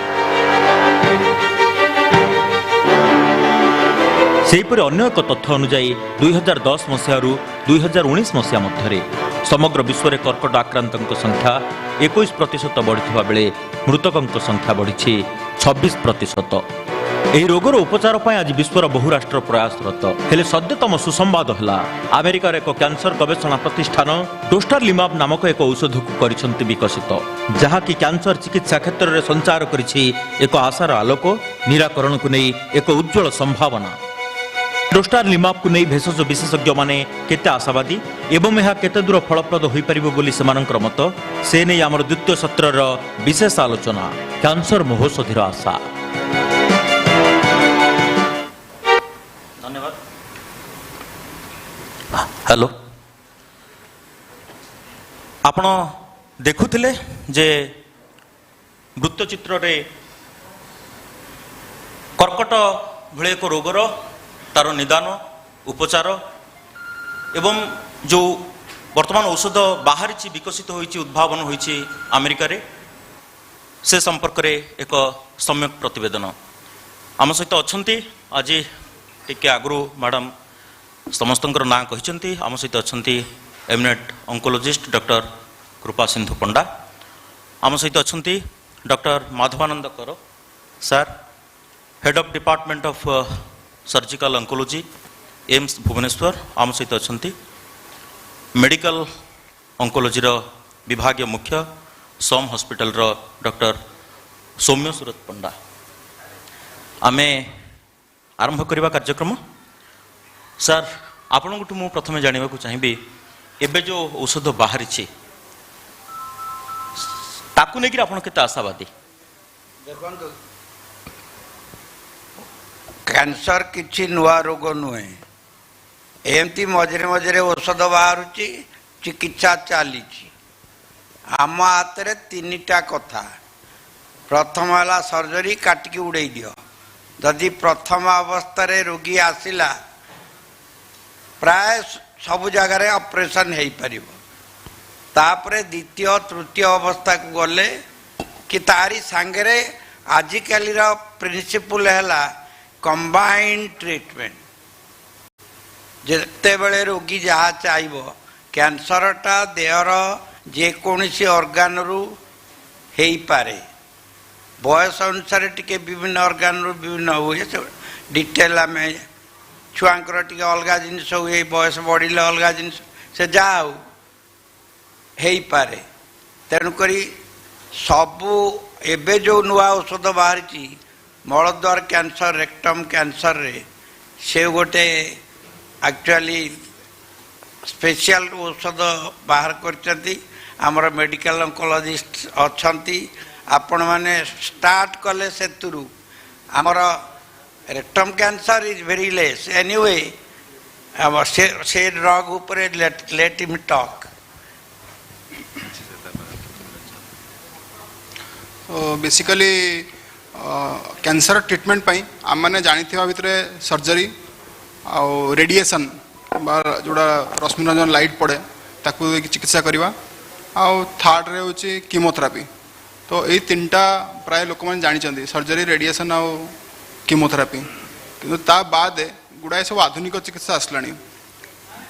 सेहीपरि अन्य एक तथ्य अनुसार 2010 मसीह 2019 मसीहा मध्य समग्र विश्व में कर्कट आक्रांतों संख्या 21% बढ़िथिबा बेले मृतकों संख्या बढ़ी 26%। ଏହି ରୋଗର ଉପଚାର ପାଇଁ ଆଜି ବିଶ୍ୱର ବହୁ ରାଷ୍ଟ୍ର ପ୍ରୟାସରତ। ହେଲେ ସଦ୍ୟତମ ସୁସମ୍ବାଦ ହେଲା ଆମେରିକାର ଏକ କ୍ୟାନ୍ସର ଗବେଷଣା ପ୍ରତିଷ୍ଠାନ ଡୋଷ୍ଟାରଲିମାବ ନାମକ ଏକ ଔଷଧକୁ କରିଛନ୍ତି ବିକଶିତ, ଯାହାକି କ୍ୟାନ୍ସର ଚିକିତ୍ସା କ୍ଷେତ୍ରରେ ସଞ୍ଚାର କରିଛି ଏକ ଆଶାର ଆଲୋକ, ନିରାକରଣକୁ ନେଇ ଏକ ଉଜ୍ଜ୍ୱଳ ସମ୍ଭାବନା। ଡୋଷ୍ଟାରଲିମାବକୁ ନେଇ ଭେଷଜ ବିଶେଷଜ୍ଞମାନେ କେତେ ଆଶାବାଦୀ ଏବଂ ଏହା କେତେ ଦୂର ଫଳପ୍ରଦ ହୋଇପାରିବ ବୋଲି ସେମାନଙ୍କର ମତ, ସେ ନେଇ ଆମର ଦ୍ୱିତୀୟ ସତ୍ରର ବିଶେଷ ଆଲୋଚନା କ୍ୟାନ୍ସର ମହୋଷଧିର ଆଶା। धन्यवाद। हेलो, आपण देखुथिले जे वृत्तचित्र रे कर्कट भले एक रोगर तार निदान उपचार एवं जो वर्तमान औषध बाहरी विकसित होइछि उद्भावन होइछि अमेरिका रे, से संपर्क रे एक सम्यक प्रतिवेदन आम सहित अछंती। आज टिके आगु मैडम समस्त ना कहते आम सहित अच्छा eminent oncologist doctor Kripa Sindhu Panda, आम सहित अच्छा doctor Madhabananda Kar sir, head of department of surgical oncology AIIMS Bhubaneswar, आम सहित अच्छा मेडिकल ऑन्कोलॉजी विभागीय मुख्य सोम हॉस्पिटल डॉक्टर सौम्य सूरत पंडा। आमे आरंभ करवा कार्यक्रम। सर, आपण मु प्रथम जानवा चाहिए एबे जो औषध बाहरी ताकू लेकिन आपण केते आशावादी? देखो, कैंसर किसी नुआ रोग नुहे, एमती मझे मझे औषध बाहर चिकित्सा चली आम हाथ में 3टा कथा। प्रथम है सर्जरी, काटिकी उड़े दियो। जदि प्रथम अवस्था रोगी आसिला प्राय सबु जगार ऑपरेशन हो पार, तापरे द्वितीय तृतीय अवस्था को गले कि तारी सांगरे आजिकल प्रिंसिपल है कंबाइंड ट्रीटमेंट। जिते बड़े रोगी जहाँ चाहिए कैंसरटा देहर जेकोसी ऑर्गन रु हो पारे, बयस अनुसार टिके विभिन्न ऑर्गन रु विभिन्न हुए। डिटेल आम छुआंकर टिके अलग जिनस हुए, बयस बढ़िले अलग जिनस से जहाँ हो पारे। तेणुक सबू एबे जो नुआ औषध बाहरी मलद्वार कैंसर, रेक्टम कैंसर रे से गोटे एक्चुअली स्पेशल औषध बाहर करछंती। आमर मेडिकल ऑन्कोलॉजिस्ट अच्छी, आपण माने स्टार्ट कले से आमर rectum cancer is very less anyway, से ड्रग ऊपर let him talk. Basically cancer treatment पाई आम मैंने जानी भितर सर्जरी आ रेडिएशन जोड़ा रश्मिरंजन लाइट पड़े ताकू चिकित्सा करवा। थर्ड रे होची कीमोथेरापी। तो यही 3टा प्राय लोक मैंने जानी, सर्जरी, रेडिएशन आ कीमोथेरापी। कि ता बाद गुड़ाए सब आधुनिक चिकित्सा आसला।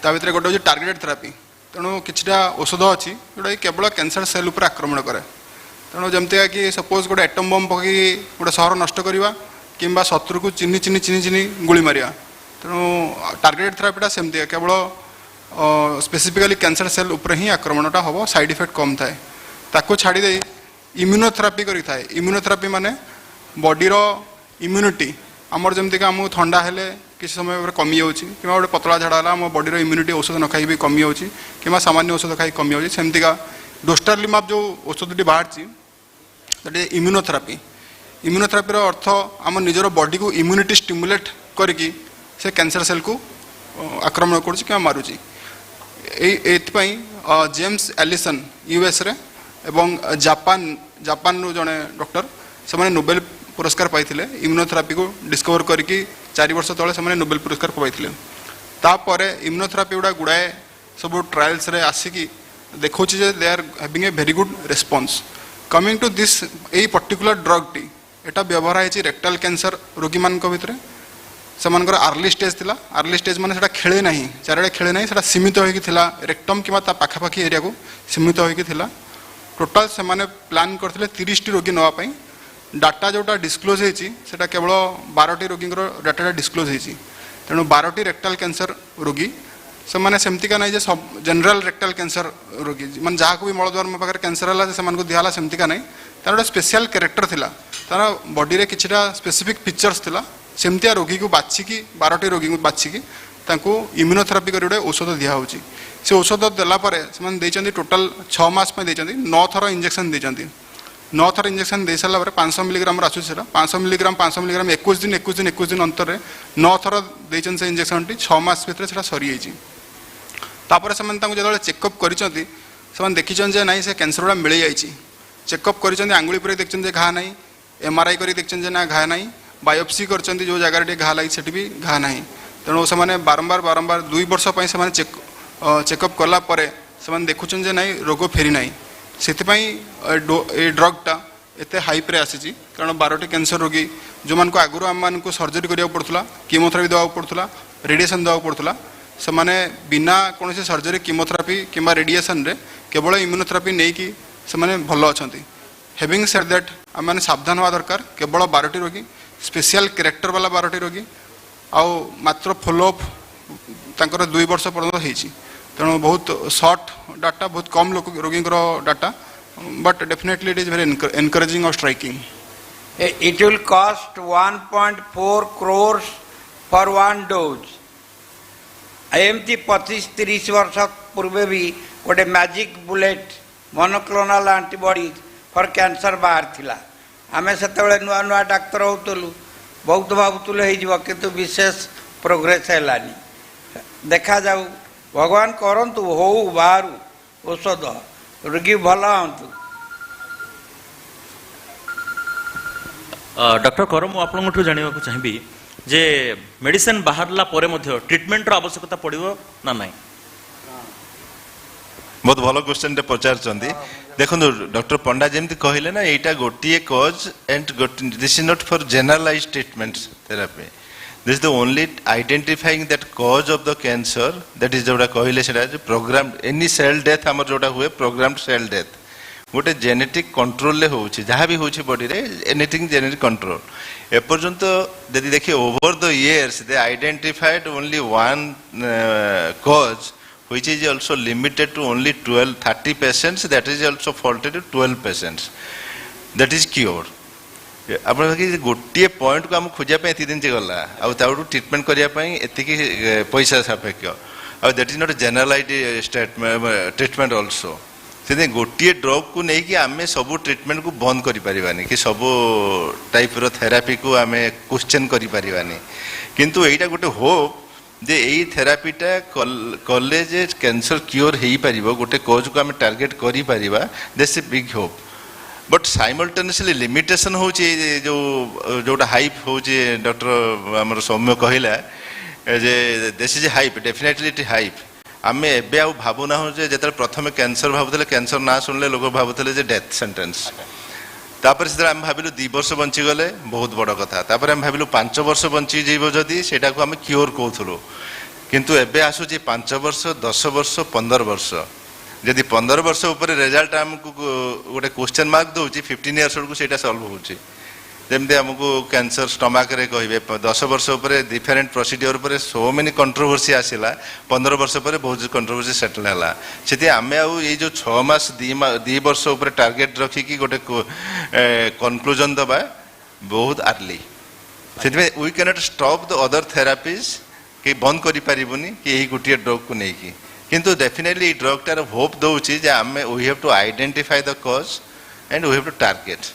भर गोटे हूँ टार्गेटेड थेरापी। तेणु किछिटा औषध अच्छी जोटा केवल कैंसर सेल उपर आक्रमण करे। तेणु जमती कि सपोज गोटे एटम बम पकई गोटे सहर नष्ट करवा कि शत्रु को चिन्ह चिन्ह चिन्ह चिन्ह गुली मारिया। तेणु टार्गेटेड थेरापीटा सेमती केवल स्पेसिफिकली कैंसर सेल उपर ही आक्रमणटा हम, साइड इफेक्ट कम थाए। ताको छाड़ी दे इम्यूनोथेरापी करी थाए। इम्यूनोथेरापी माने बॉडी रो इम्यूनिटी आमर जमती कि आमको ठंडा हेले किसी समय कमी जाऊँगी कि गोटे पतला झाड़ा है आम बॉडी रो इम्यूनिटी औषध न खाई भी कमी जाऊँगी कि सामान्य औषध खाई कमी जाऊँगी। सेमतिका डोस्टारलिमाब जो औषधटी बाहर दैट इज इम्यूनोथेरापी। इम्यूनोथेरापी अर्थ आम निजर बॉडी को इम्यूनिटी स्टिमुलेट करके से कैंसर सेल को आक्रमण करुच्ची कि मारुची एपाई जेम्स एलिसन यूएस रे एवं जापान रू जड़े डॉक्टर से नोबेल पुरस्कार पाई इम्यूनोथेरापी को डिस्कवर करके 4 वर्ष तले से नोबेल पुरस्कार पाई तापर इम्यूनोथेरापी गुड़ा गुड़ाए सब ट्रायल्स रे आसिकी देखो they are having a very good response coming to this a particular drug टी एटा व्यवहार है रेक्टाल कैंसर रोगी मान भितर से आर्ली स्टेज थिला आर्ली स्टेज माने सेटा खेले नहीं चारिड़े खेले नहीं सेटा सीमित होइकी थिला रेक्टम किमा ता पाखापाखी एरिया को सीमित होइकी थिला टोटाल से माने प्लान करथिले 30 टी रोगी नवा पई डाटा जोटा डिस्क्लोज होइची सेटा केवल 12 टी रोगी डाटा डिस्क्लोज होइची तेणु 12 टी रेक्टाल कैंसर रोगी से माने सेमतिका नहीं जे सब जनरल रेक्टाल कैंसर रोगी माने जहाँ को भी मलद्वार मो पाकर कैंसर हला से मानको दिहाला सेमतिका नहीं तार स्पेशल कैरेक्टर थिला तार बॉडी रे किछटा स्पेसिफिक फीचर्स थिला सेमतिया रोगी को बाछिकी 12 टी रोगी को बाछिकी तांको इम्यूनोथेरापी कर औषध दिया होची से औषध देला परे से देइचंदी टोटल 6 मास पे देइचंदी 9 थर इंजेक्शन देइचंदी 9 थर इंजेक्शन दे सारा 500 मिलीग्राम आसुची सेटा 500 मिलीग्राम 21 दिन अंतर रे 9 थर देइचन से इंजेक्शन टी 6 मास भितर सेटा सरी जाइची तापर से जो चेकअप करिचंदी से देखिछन जे नहीं से कैंसर गुड़ा मिल जाइची चेकअप करिचंदी आंगुली पर देखछन जे घा नहीं एमआरआई करी देखछन जे ना घा नहीं बायोप्सी करचंदी जो जगह टे घा लगी सेठी भी घा नहीं तेणु से बारंबार 2 वर्ष पे से चेकअप कला परे से देखुचन जे नहीं रोग फेरी नहीं से ड्रगटा एते हाइप रे आसी कारण 12 टी कैंसर रोगी जो मान को आगुरी आम मान को सर्जरी करिया पड़थला कीमोथेरापी देवा पड़थला रेडिएशन देवा पड़थला से माने बिना कौन सर्जरी कीमोथेरापी किंबा रेडिएशन रे केवल इम्यूनोथेरापी नहीं कि से माने भलो अछंती हैविंग सेड दैट आम माने सावधान होवा दरकार केवल 12 टी रोगी स्पेशल कैरेक्टर वाला 12 टी रोगी आउ मात्र फॉलोअप तांकर 2 वर्ष पर्यंत होईची तेणु बहुत शॉर्ट डाटा बहुत कम लोक रोगी data but definitely it is very encouraging और striking It will cost 1.4 crores for one dose. एमती 25-30 वर्ष पूर्वे भी गोटे magic bullet monoclonal antibody for cancer बाहर थिला आमे सेतेबेले नुआ नुआ डाक्तर होतलु बहुत भाबुतुले हो किंतु विशेष प्रोग्रेस हैलानी देखा जाऊ भगवान करंतु हो बाहर औषध रोगी भल हंतु डॉक्टर कर मु आपन जानिबा चाहिए जे मेडिसिन बाहरला परे मध्य ट्रीटमेंट रो आवश्यकता पड़िबो ना नहीं बहुत भल क्वेश्चन पचार देखो डॉक्टर पंडा जमी कहले ना यहाँ गोटे cause and this is not for generalize treatment therapy this the only identifying that cause of the cancer that is जोड़ा कहले सेटा प्रोग्राम एनी सेल डेथ हमर जोड़ा हुए प्रोग्राम सेल डेथ गोटे जेनेटिक कंट्रोल ले होउछि जहाँ भी होउछि बॉडी रे एनीथिंग जेनेटिक कंट्रोल एपर्यंत यदि देखिए over the years they identified only one कज which is also limited to only 30 patients that is also faulted to 12 patients that is cured आपण कि गोटे पॉइंट को हम खोजा पे एति दिन जे गला आ ताउटू ट्रीटमेंट करिया पे एति कि पैसा सापेक्ष आ that is not generalized treatment also से गोटे ड्रग को नहीं कि आमे सब ट्रीटमेंट को बंद करि परिबानी कि सब टाइप रो थेरापी को आमे क्वेश्चन करि परिबानी किंतु एटा गोटे होप जे यही थेरापीटा कले जे कैंसर क्योर हो पार गोटे कज को आम टार्गेट करी परिबा that's a big hope but simultaneously limitation हो जो जोटा हाइप हो डॉक्टर आमर सौम्य कहला जे this is hype definitely it hype आम एबे आ भावुना हो जे प्रथम कैंसर भावुले कैंसर ना शुणिले लोक भावुले डेथ सेंटेंस तापर से आम भाविलु 2 वर्ष बंचीगले बहुत बड़ कथा तापर आम भाविलु 5 वर्ष बंची जीव जदि सेटा को आम क्योर कहथुलु किंतु एबे आसुची 5 वर्ष 10 वर्ष 15 वर्ष जदि 15 वर्ष ऊपर रिजल्ट आमको गोटे क्वेश्चन मार्क दउची 15 इयर्स को सेटा सॉल्व होउची जेमते हमको कैंसर स्टमक रे कहबे 10 वर्ष ऊपर डिफरेंट प्रोसीजर ऊपर सो मेनी कंट्रोवर्सी आसिला 15 वर्ष ऊपर बहुत कंट्रोवर्सी सेटल हैला सेति आमे आउ ये जो 6 मास 2 वर्ष ऊपर टारगेट रखी कि गोटे कंक्लूजन दबा बहुत अर्ली सेति में we can not stop the other therapies कि बंद करि परिबुनी कि यही गोटे ड्रग को नहीं कि किंतु डेफिनेटली ड्रग टार होप दउची जे आमे we have to identify the cause and we have to target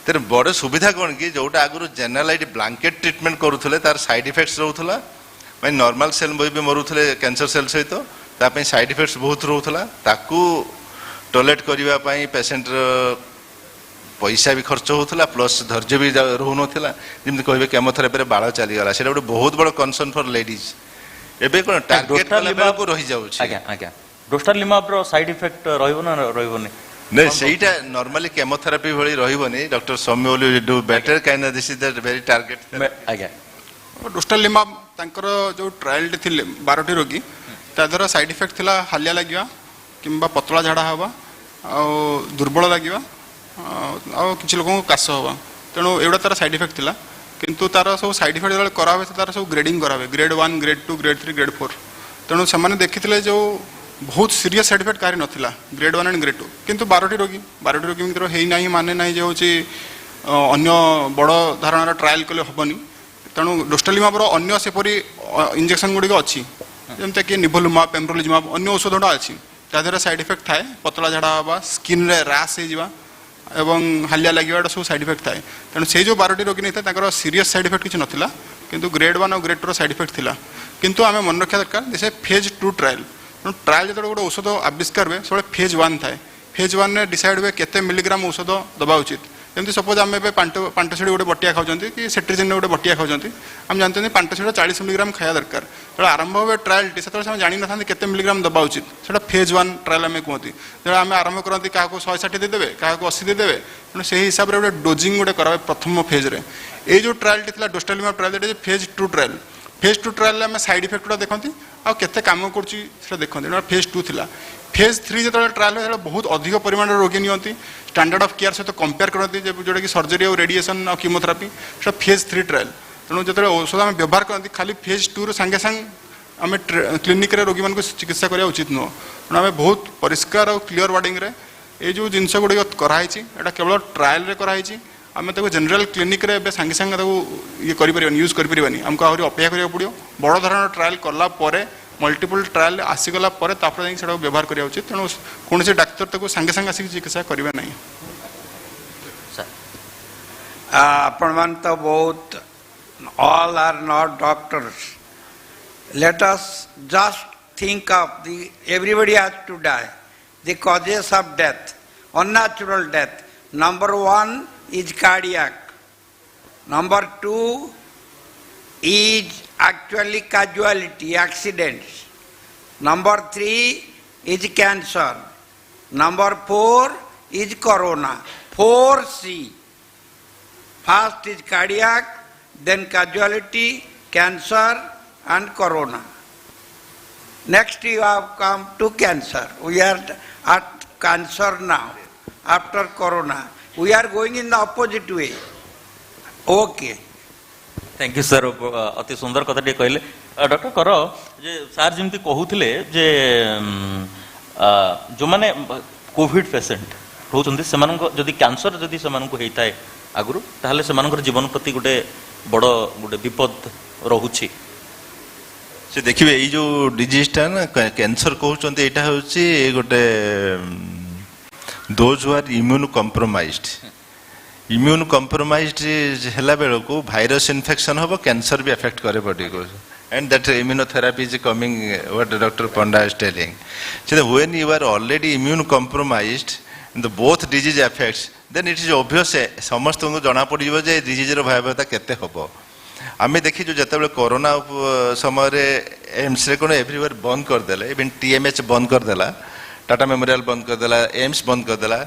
तेरे बड़े सुविधा कौन कि जोटा आगु जनरलाइज ब्लैंकेट ट्रीटमेंट करूले तार साइड इफेक्ट्स रोला ମାନେ ନର୍ମାଲ ସେଲ୍ ବି ମରୁଥିଲେ କ୍ୟାନ୍ସର ସେଲ୍ ସହିତ, ତା ପାଇଁ ସାଇଡ୍ ଇଫେକ୍ଟସ୍ ବହୁତ ରହୁଥିଲା। ତାକୁ ଟଲେଟ୍ କରିବା ପାଇଁ ପେସେଣ୍ଟର ପଇସା ବି ଖର୍ଚ୍ଚ ହେଉଥିଲା, ପ୍ଲସ୍ ଧୈର୍ଯ୍ୟ ବି ରହୁନଥିଲା। ଯେମିତି କହିବେ କେମୋଥେରାପିରେ ବାଳ ଚାଲିଗଲା, ସେଇଟା ଗୋଟେ ବହୁତ ବଡ଼ କନସର୍ନ ଫର୍ ଲେଡିଜ୍। ଏବେ କ'ଣ ଟାର୍ଗେଟ୍ କଲା ବେଳକୁ ରହିଯାଉଛି। ଆଜ୍ଞା ଆଜ୍ଞା, ଡୋଷ୍ଟାଲିମାବର ସାଇଡ୍ ଇଫେକ୍ଟ ରହିବ ନା ରହିବନି? ନାଇଁ, ସେଇଟା ନର୍ମାଲି କେମୋଥେରାପି ଭଳି ରହିବନି। Doctor Soumya will do better କାହିଁକିନା this is the very target। ଆଜ୍ଞା, ଡୋଷ୍ଟାଲିମାବ ତାଙ୍କର ଯେଉଁ ଟ୍ରାଏଲ୍ଟି ଥିଲେ 12ଟି ରୋଗୀ, ତା ଦ୍ୱାରା ସାଇଡ୍ ଇଫେକ୍ଟ ଥିଲା ହାଲିଆ ଲାଗିବା କିମ୍ବା ପତଳା ଝାଡ଼ା ହେବା, ଆଉ ଦୁର୍ବଳ ଲାଗିବା, ଆଉ କିଛି ଲୋକଙ୍କୁ କାଶ ହେବା। ତେଣୁ ଏଗୁଡ଼ା ତାର ସାଇଡ୍ ଇଫେକ୍ଟ ଥିଲା। କିନ୍ତୁ ତାର ସବୁ ସାଇଡ୍ ଇଫେକ୍ଟ ଯେତେବେଳେ କରାହୁଏ ତାର ସବୁ ଗ୍ରେଡିଂ କରାହୁଏ, ଗ୍ରେଡ୍ 1, ଗ୍ରେଡ୍ 2, ଗ୍ରେଡ୍ 3, ଗ୍ରେଡ୍ 4। ତେଣୁ ସେମାନେ ଦେଖିଥିଲେ ଯେଉଁ ବହୁତ ସିରିୟସ୍ ସାଇଡ୍ ଇଫେକ୍ଟ କାହାରି ନଥିଲା ଗ୍ରେଡ୍ 1 ଆଣ୍ଡ ଗ୍ରେଡ୍ 2। କିନ୍ତୁ 12ଟି ରୋଗୀ ଭିତରେ ହେଇନାହିଁ ମାନେ ନାହିଁ ଯେ ହେଉଛି ଅନ୍ୟ ବଡ଼ ଧାରଣାର ଟ୍ରାଏଲ୍ କଲେ ହେବନି। ତେଣୁ ଡୋଷ୍ଟାଲିମାବର ଅନ୍ୟ ସେପରି ଇଞ୍ଜେକ୍ସନ୍ ଗୁଡ଼ିକ ଅଛି, ଯେମିତିକି ନିଭୋଲୁମାବ, ପେମ୍ବ୍ରୋଲିଜୁମାବ, ଅନ୍ୟ ଔଷଧ ଗୁଡ଼ା ଅଛି। ତା ଦେହରେ ସାଇଡ୍ ଇଫେକ୍ଟ ଥାଏ, ପତଳା ଝାଡ଼ା ହେବା, ସ୍କିନ୍ରେ ରାସ୍ ହେଇଯିବା ଏବଂ ହାଲିଆ ଲାଗିବା, ଏଟା ସବୁ ସାଇଡ୍ ଇଫେକ୍ଟ ଥାଏ। ତେଣୁ ସେଇ ଯେଉଁ 12ଟି ରୋଗୀ ନେଇଥିଲେ ତାଙ୍କର ସିରିୟସ୍ ସାଇଡ୍ ଇଫେକ୍ଟ କିଛି ନଥିଲା, କିନ୍ତୁ ଗ୍ରେଡ୍ 1 ଆଉ ଗ୍ରେଡ୍ 2ର ସାଇଡ୍ ଇଫେକ୍ଟ ଥିଲା। କିନ୍ତୁ ଆମେ ମନେ ରଖିବା ଦରକାର ଯେ ସେ ଫେଜ୍ 2 ଟ୍ରାଏଲ୍। ତେଣୁ ଟ୍ରାଏଲ୍ ଯେତେବେଳେ ଗୋଟେ ଔଷଧ ଆବିଷ୍କାର ହୁଏ ସେତେବେଳେ ଫେଜ୍ 1 ଥାଏ। ଫେଜ୍ 1ରେ ଡିସାଇଡ୍ ହୁଏ କେତେ ମିଲିଗ୍ରାମ ଔଷଧ ଦେବା ଉଚିତ। ଯେମିତି ସପୋଜ ଆମେ ଏବେ ପାଣ୍ଟୋସିଡ଼ି ଗୋଟେ ବଟିଆ ଖାଉଛନ୍ତି କି ସେଟ୍ରିଜିନ୍ ଗୋଟେ ବଟିଆ ଖାଉଛନ୍ତି, ଆମେ ଜାଣିଛନ୍ତି ପାଣ୍ଟୋସିଡ଼ି 40 ମିଲିଗ୍ରାମ ଖାଇବା ଦରକାର। ଯେତେବେଳେ ଆରମ୍ଭ ହୁଏ ଟ୍ରାଏଲ୍ଟି ସେତେବେଳେ ସେମାନେ ଜାଣିନଥାନ୍ତି କେତେ ମିଲିଗ୍ରାମ ଦେବା ଉଚିତ, ସେଟା ଫେଜ୍ 1 ଟ୍ରାଏଲ୍ ଆମେ କୁହନ୍ତି। ଯେତେବେଳେ ଆମେ ଆରମ୍ଭ କରନ୍ତି କାହାକୁ 160 ଦେଇଦେବେ, କାହାକୁ 80 ଦେଇଦେବେ, ତେଣୁ ସେହି ହିସାବରେ ଗୋଟେ ଡୋଜିଂ ଗୋଟେ କରାହୁଏ ପ୍ରଥମ ଫେଜ୍ରେ। ଏଇ ଯେଉଁ ଟ୍ରାଏଲ୍ଟି ଥିଲା ଡୋଷ୍ଟାଲିମାବ ଟ୍ରାଏଲ୍, ଏଇଟା ଫେଜ୍ 2 ଟ୍ରାଏଲ୍। ଫେଜ୍ 2 ଟ୍ରାଏଲ୍ରେ ଆମେ ସାଇଡ୍ ଇଫେକ୍ଟ ଗୁଡ଼ା ଦେଖନ୍ତି ଆଉ କେତେ କାମ କରୁଛି ସେଟା ଦେଖନ୍ତି। ଏଇଟା ଫେଜ୍ 2 ଥିଲା। ଫେଜ୍ 3 ଯେତେବେଳେ ଟ୍ରାଏଲ୍ ହୁଏ ସେତେବେଳେ ବହୁତ ଅଧିକ ପରିମାଣର ରୋଗୀ ନିଅନ୍ତି, ଷ୍ଟାଣ୍ଡାର୍ଡ ଅଫ୍ କେୟାର ସହିତ କମ୍ପେୟାର କରନ୍ତି, ଯେଉଁଟାକି ସର୍ଜରୀ ଆଉ ରେଡ଼ିଏସନ୍ ଆଉ କିମୋଥେରାପି। ସେଟା ଫେଜ୍ 3 ଟ୍ରାଏଲ୍। ତେଣୁ ଯେତେବେଳେ ଔଷଧ ଆମେ ବ୍ୟବହାର କରନ୍ତି ଖାଲି ଫେଜ୍ 2ର ସାଙ୍ଗେ ସାଙ୍ଗେ ଆମେ କ୍ଲିନିକ୍ରେ ରୋଗୀମାନଙ୍କୁ ଚିକିତ୍ସା କରିବା ଉଚିତ ନୁହଁ। ତେଣୁ ଆମେ ବହୁତ ପରିଷ୍କାର ଆଉ କ୍ଲିଅର ୱାର୍ଡିଂରେ ଏଇ ଯେଉଁ ଜିନିଷ ଗୁଡ଼ିକ କରାହେଇଛି ଏଇଟା କେବଳ ଟ୍ରାଏଲ୍ରେ କରାହେଇଛି। ଆମେ ତାକୁ ଜେନେରାଲ କ୍ଲିନିକ୍ରେ ଏବେ ସାଙ୍ଗେ ସାଙ୍ଗେ ତାକୁ ଇଏ କରିପାରିବାନି, ୟୁଜ୍ କରିପାରିବାନି, ଆମକୁ ଆହୁରି ଅପେକ୍ଷା କରିବାକୁ ପଡ଼ିବ। ବଡ଼ ଧରଣର ଟ୍ରାଏଲ୍ କଲା ପରେ, ମଲ୍ଟିପୁଲ୍ ଟ୍ରାଏଲ୍ ଆସିଗଲା ପରେ ତାପରେ ଯାଇକି ସେଟାକୁ ବ୍ୟବହାର କରିବା ଉଚିତ। ତେଣୁ କୌଣସି ଡାକ୍ତର ତାକୁ ସାଙ୍ଗେ ସାଙ୍ଗେ ଆସିକି ଚିକିତ୍ସା କରିବେ ନାହିଁ। ଆପଣମାନେ ତ ବହୁତ, all are not doctors. Let us just think of everybody has to die. The causes of death, unnatural death. Number 1 is cardiac. Number 2 is actually casualty, accidents. Number 3 is cancer. Number 4 is corona. 4C. First is cardiac, then casualty, cancer and corona. Next you have come to cancer. We are at cancer now. After corona, we are going in the opposite way. Okay. Thank you sir, अति सुंदर कथा टे कहले। Doctor कर जे सार जमती कहूथिले जे जो माने कोविड पेशेंट रहउछन्ती सेमानक जदि कैंसर जदि सेमानक हेइताय आगुरु ताहले सेमानकर जीवन प्रति गोटे बड़ गोटे विपद रहुछि। से देखिए ये जो डिजीजटा ना कैंसर कहते यहाँ हूँ गोटे those who are immune compromised है बेलू भाइरस इन्फेक्शन हम कैंसर भी अफेक्ट करे बॉडी को and that immunotherapy is coming what doctor Panda is telling so when you are already immune compromised and the both disease affects then it is obvious समस्त को जना पड़ो जे डिजीज भयावहता केते हबो। आमे देखी जो जते कोरोना समय एम्स रे कोन एवरीवेयर बंद कर देले, इवन टीएमएच बंद कर देला, टाटा मेमोरियल बंद कर देला, एम्स बंद कर देला,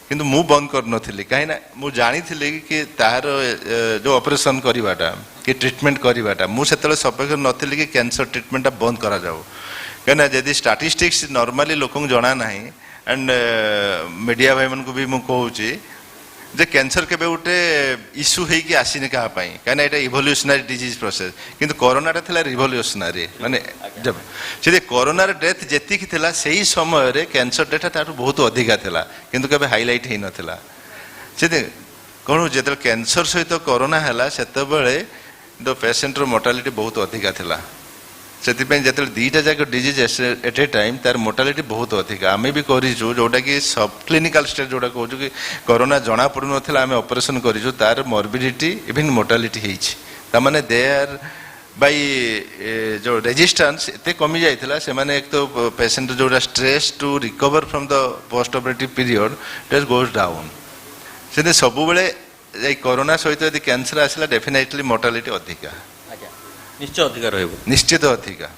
किंतु मु बंद कर नथिली काहेना मु जानी थिली कि तार जो ऑपरेशन करिवाटा कि ट्रीटमेंट करिवाटा मु सेतले सपेक्ष नथिली कि कैंसर ट्रीटमेंट बंद करा जाऊ कहना यदि स्टैटिस्टिक्स नॉर्मली लोकन जणा नाही एंड मीडिया भाई मन को भी मु कहूची जे कैंसर के गोटे इश्यू है कि आसीनी क्या कहीं यहाँ इवोल्यूशनरी डिजीज प्रोसेस किंतु कोरोना था रिवोल्यूशनरी माने जब से कोरोना डेथ जी थिला सही समय कैंसर डेथ ताठू बहुत अधिका थिला किंतु केबे हाईलाइट हो नथिला से कौन जो कैंसर सहित कोरोना है सेतबेले द पेशेंट मोर्टालिटी बहुत अधिका थिला से दीटा जाक डिजीज एट ए टाइम तार मोर्टालिटी बहुत अधिक आम भी करूँ जोटा कि सब क्लिनिकल स्टेज जोटा कहूँ कि कोरोना जना पड़ नाला आम ऑपरेशन करूँ तार मॉर्बिडिटी इवन मोर्टालिटी होने दे आर बाय जो रेजिस्टेंस एते कमी जाइथिला से माने एक तो पेशेंट जो stress to recover from the post operative period it goes down से सब बेले ए कोरोना सहित यदि कैंसर आसला डेफिनेटली मोर्टालिटी अधिका निश्चय अधिकार रहइबो निश्चित अधिका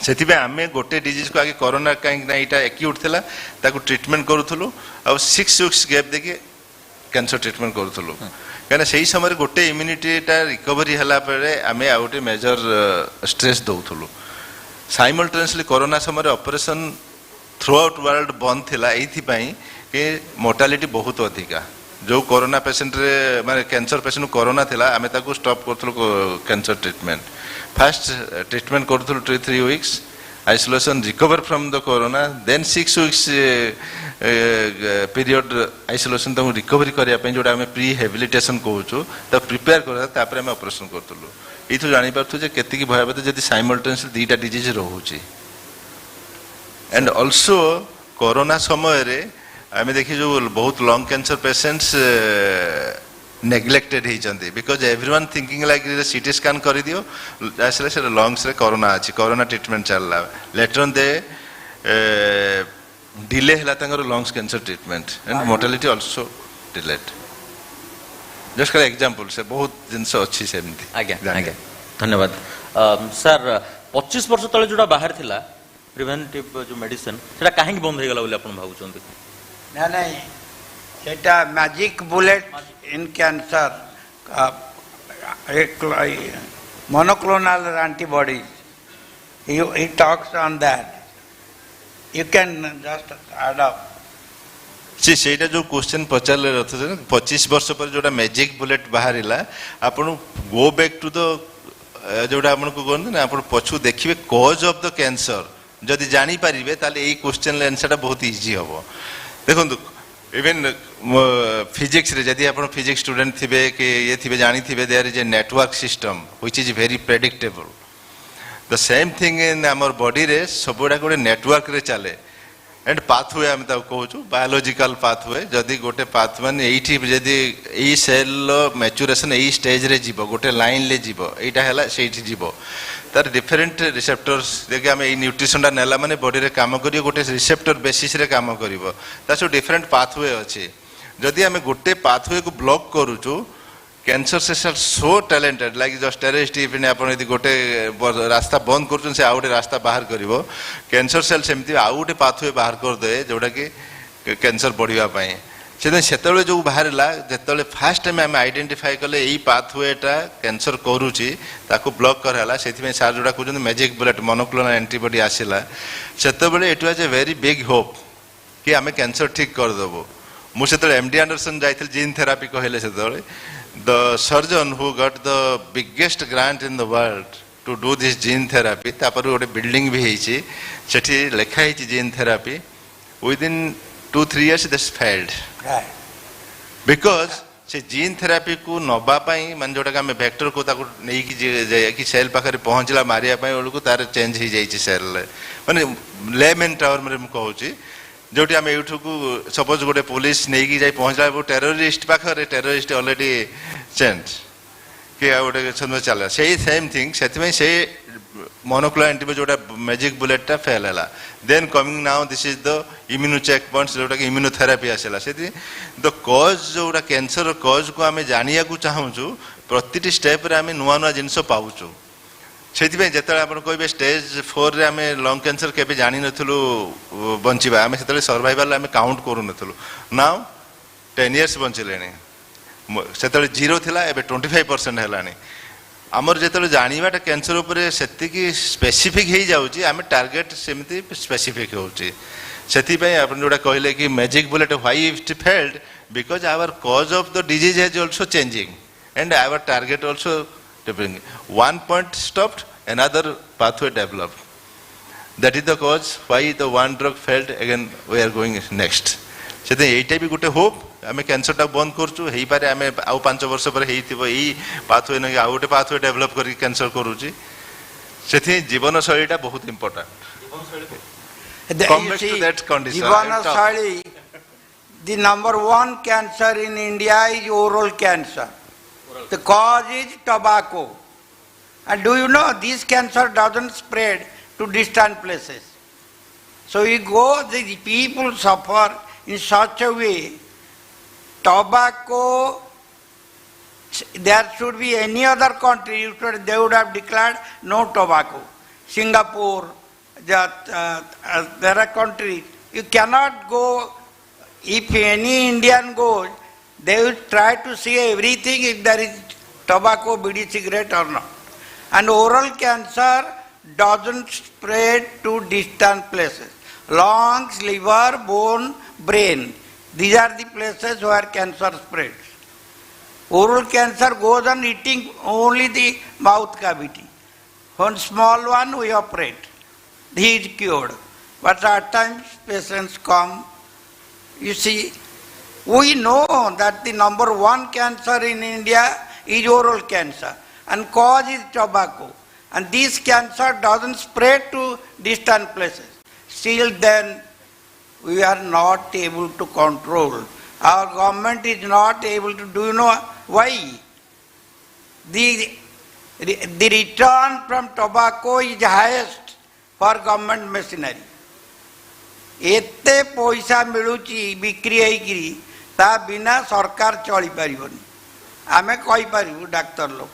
से आम गोटे डिजीज को आगे कोरोना कहीं एक्यूट थिला ताको ट्रीटमेंट करूथुलु आ 6 वीक्स गैप देके कैंसर ट्रीटमेंट करूथुलु कहीं से समय गोटे इम्यूनिटीटा रिकवरी हला परे आमे आ गोटे मेजर स्ट्रेस दउथुलु साइमल्टेनियसली कोरोना समय ऑपरेशन थ्रू आउट वर्ल्ड बंद थिला एथि पई कि मोर्टालिटी बहुत अधिका जो कोरोना पेशेंट रे माने कैंसर पेशेंट कोरोना थिला आमे ताको स्टॉप करथुलु कैंसर ट्रीटमेंट फर्स्ट ट्रीटमेंट करथुलु 2-3 weeks isolation recover from the corona then 6 weeks period isolation तो रिकवरी करिया पे जोटा हमें प्री हेबिलिटेशन कहूछु तो प्रिपेयर करता तापर हम ऑपरेशन करथुलु इथु जानि पारथु जे केति की भयावह जदि साइमल्टेनियसली दीटा डिजीज रहउची एंड आल्सो कोरोना समय रे आमे देखि जो बहुत लंग कैंसर पेशेंट्स नेग्लेक्टेड होती because everyone thinking like CT scan कर दियो आसले से लंग्स रे कोरोना अच्छी कोरोना ट्रीटमेंट चलला लेटर ऑन दे डिले हला तंगर lungs cancer treatment and mortality also delayed just for example से बहुत जिंस अच्छी सेमती आज्ञा आज्ञा धन्यवाद सर 25 वर्ष तले जोड़ा बाहर थिला प्रिवेंटिव जो मेडिसिन सेटा काहे बंद हो गला बोले अपन भाबुचंती ना नहीं सेटा magic bullet in cancer monoclonal antibodies he talks on that you can just add up सी सेटा जो क्वेश्चन पचारले रहथि 25 वर्ष पर जोटा मैजिक बुलेट बाहरिला आपण गो बैक टू द जोटा आपण को कोन ना आपण पछु देखिबे कॉज ऑफ द कैंसर जदि जानि परिबे ताले एई क्वेश्चन आंसरटा बहुत इजी हबो देखंतु इवन फिजिक्स रे जदि आप फिजिक्स स्टूडेंट थिबे कि ये थिबे जानी थिबे there is a network system which is very predictable the same thing in our body रे सबुडा गोटे नेटवर्क रे चले एंड पाथवे हम ता कहूछु बायोलॉजिकल पाथवे जदि गोटे पाथवे एठी जदि एई सेल मैच्योरेशन एई स्टेज रे जीवो गोटे लाइन ले जीवो एटा हला सेठी जीवो तार डिफरेंट रिसेप्टर्स देखि हम एई न्यूट्रिशनटा नेला माने बॉडी रे काम करियो गोटे रिसेप्टर बेसिस रे काम करिवो तासो डिफरेंट पाथवे अछि जदि हम गोटे पाथवे को ब्लॉक करूछु cancer cell so talented like just terrorist if आपण यदि गोटे रास्ता बंद करूछन से आउटे रास्ता बाहर करिवो कैंसर सेल सेमति आउटे पाथवे बाहर कर दे जोटा कि कैंसर बढ़िया पई सेतबेले जो बाहरला जेतबेले फास्ट टाइम हम आइडेंटिफाई कले एई पाथवेटा कैंसर करूची ताको ब्लॉक करहला सेति सार जोटा कहउछन मैजिक बुलेट मोनोक्लोनल एंटीबॉडी आसिला सेतबेले it was a very big hope कि हमें कैंसर ठीक कर देबो मु सेतबेले एमडी एंडरसन जाइथिल जीन थेरापी कहले सेतबेले the surgeon who got the biggest grant in the world to do this gene therapy तापर गोटे बिल्डिंग भी हेची सेठी लेखा हेची gene therapy within 2-3 years this failed because से gene therapy को नबा पई मन जोटा का में वेक्टर को ताको नै कि सेल पाखरे पहुंचला मारिया पई ओलको तार चेंज ही जाई छि सेल माने लेमन टावर में हम कहूची जोटी आम यूठू को सपोज गोटे पुलिस नहीं कि जाई पहुंचला वो टेररिस्ट पाखरे टेररिस्ट ऑलरेडी चेंज कि गोटे चला से सेम थिंग से मोनोक्लोनल एंटीबॉडी जोटा मैजिक बुलेटटा फेल हैला then coming now this is the immuno check points जोटा कि इम्यूनोथेरापी आसेला से द कॉज जोटा कैंसर कॉज को आम जानिया को चाहूछु प्रतिटी स्टेप रे आम नुआ नुआ जिनस पाउछु सेति जेतले आपण कहबे स्टेज 4 रे आमे लंग कैंसर केबे जानि नथुलु बंचिबा आमे सेतले सर्वाइवल आमे काउंट करू नथुलु नाउ 10 इयर्स बंचिलेनी सेतले 0 थिला एबे 25% हेलानी हमर जेतले जानिबाटा कैंसर ऊपर सेति की स्पेसिफिक हे जाउची आमे टारगेट सेमति स्पेसिफिक होउची सेति पय आपण जोडा कहले कि magic bullet why it failed because our cause of the disease has also changing and our target also one point stopped another pathway developed that is the cause why the one drug failed again we are going next सेते एटा भी गोटे hope आमे cancer टा बंद करछु हेई पारे आमे आउ 5 वर्ष पर हेइथिबो एई पाथवे न आउ गोटे पाथवे डेवलप करी कैंसर करूची सेते जीवन शैलीटा बहुत important come back to that condition जीवन शैली the number 1 cancer in India is oral cancer. The cause is tobacco. And do you know this cancer doesn't spread to distant places? So you go, the people suffer in such a way. Tobacco, there should be any other country, they would have declared no tobacco. Singapore, there are countries. You cannot go, if any Indian goes, they will try to see everything if there is tobacco, bidi, cigarette or not. And oral cancer doesn't spread to distant places. Lungs, liver, bone, brain. These are the places where cancer spreads. Oral cancer goes on eating only the mouth cavity. One small one we operate. He is cured. But at times patients come. You see, we know that the number one cancer in India is oral cancer. And cause is tobacco. And this cancer doesn't spread to distant places. Still then, we are not able to control. Our government is not able to, do you know why? The return from tobacco is highest for government machinery. एते पैसा मिलुची बिक्री होइकरी ता बिना सरकार चली पारिबनी आमे कहि पारिबु doctor लोक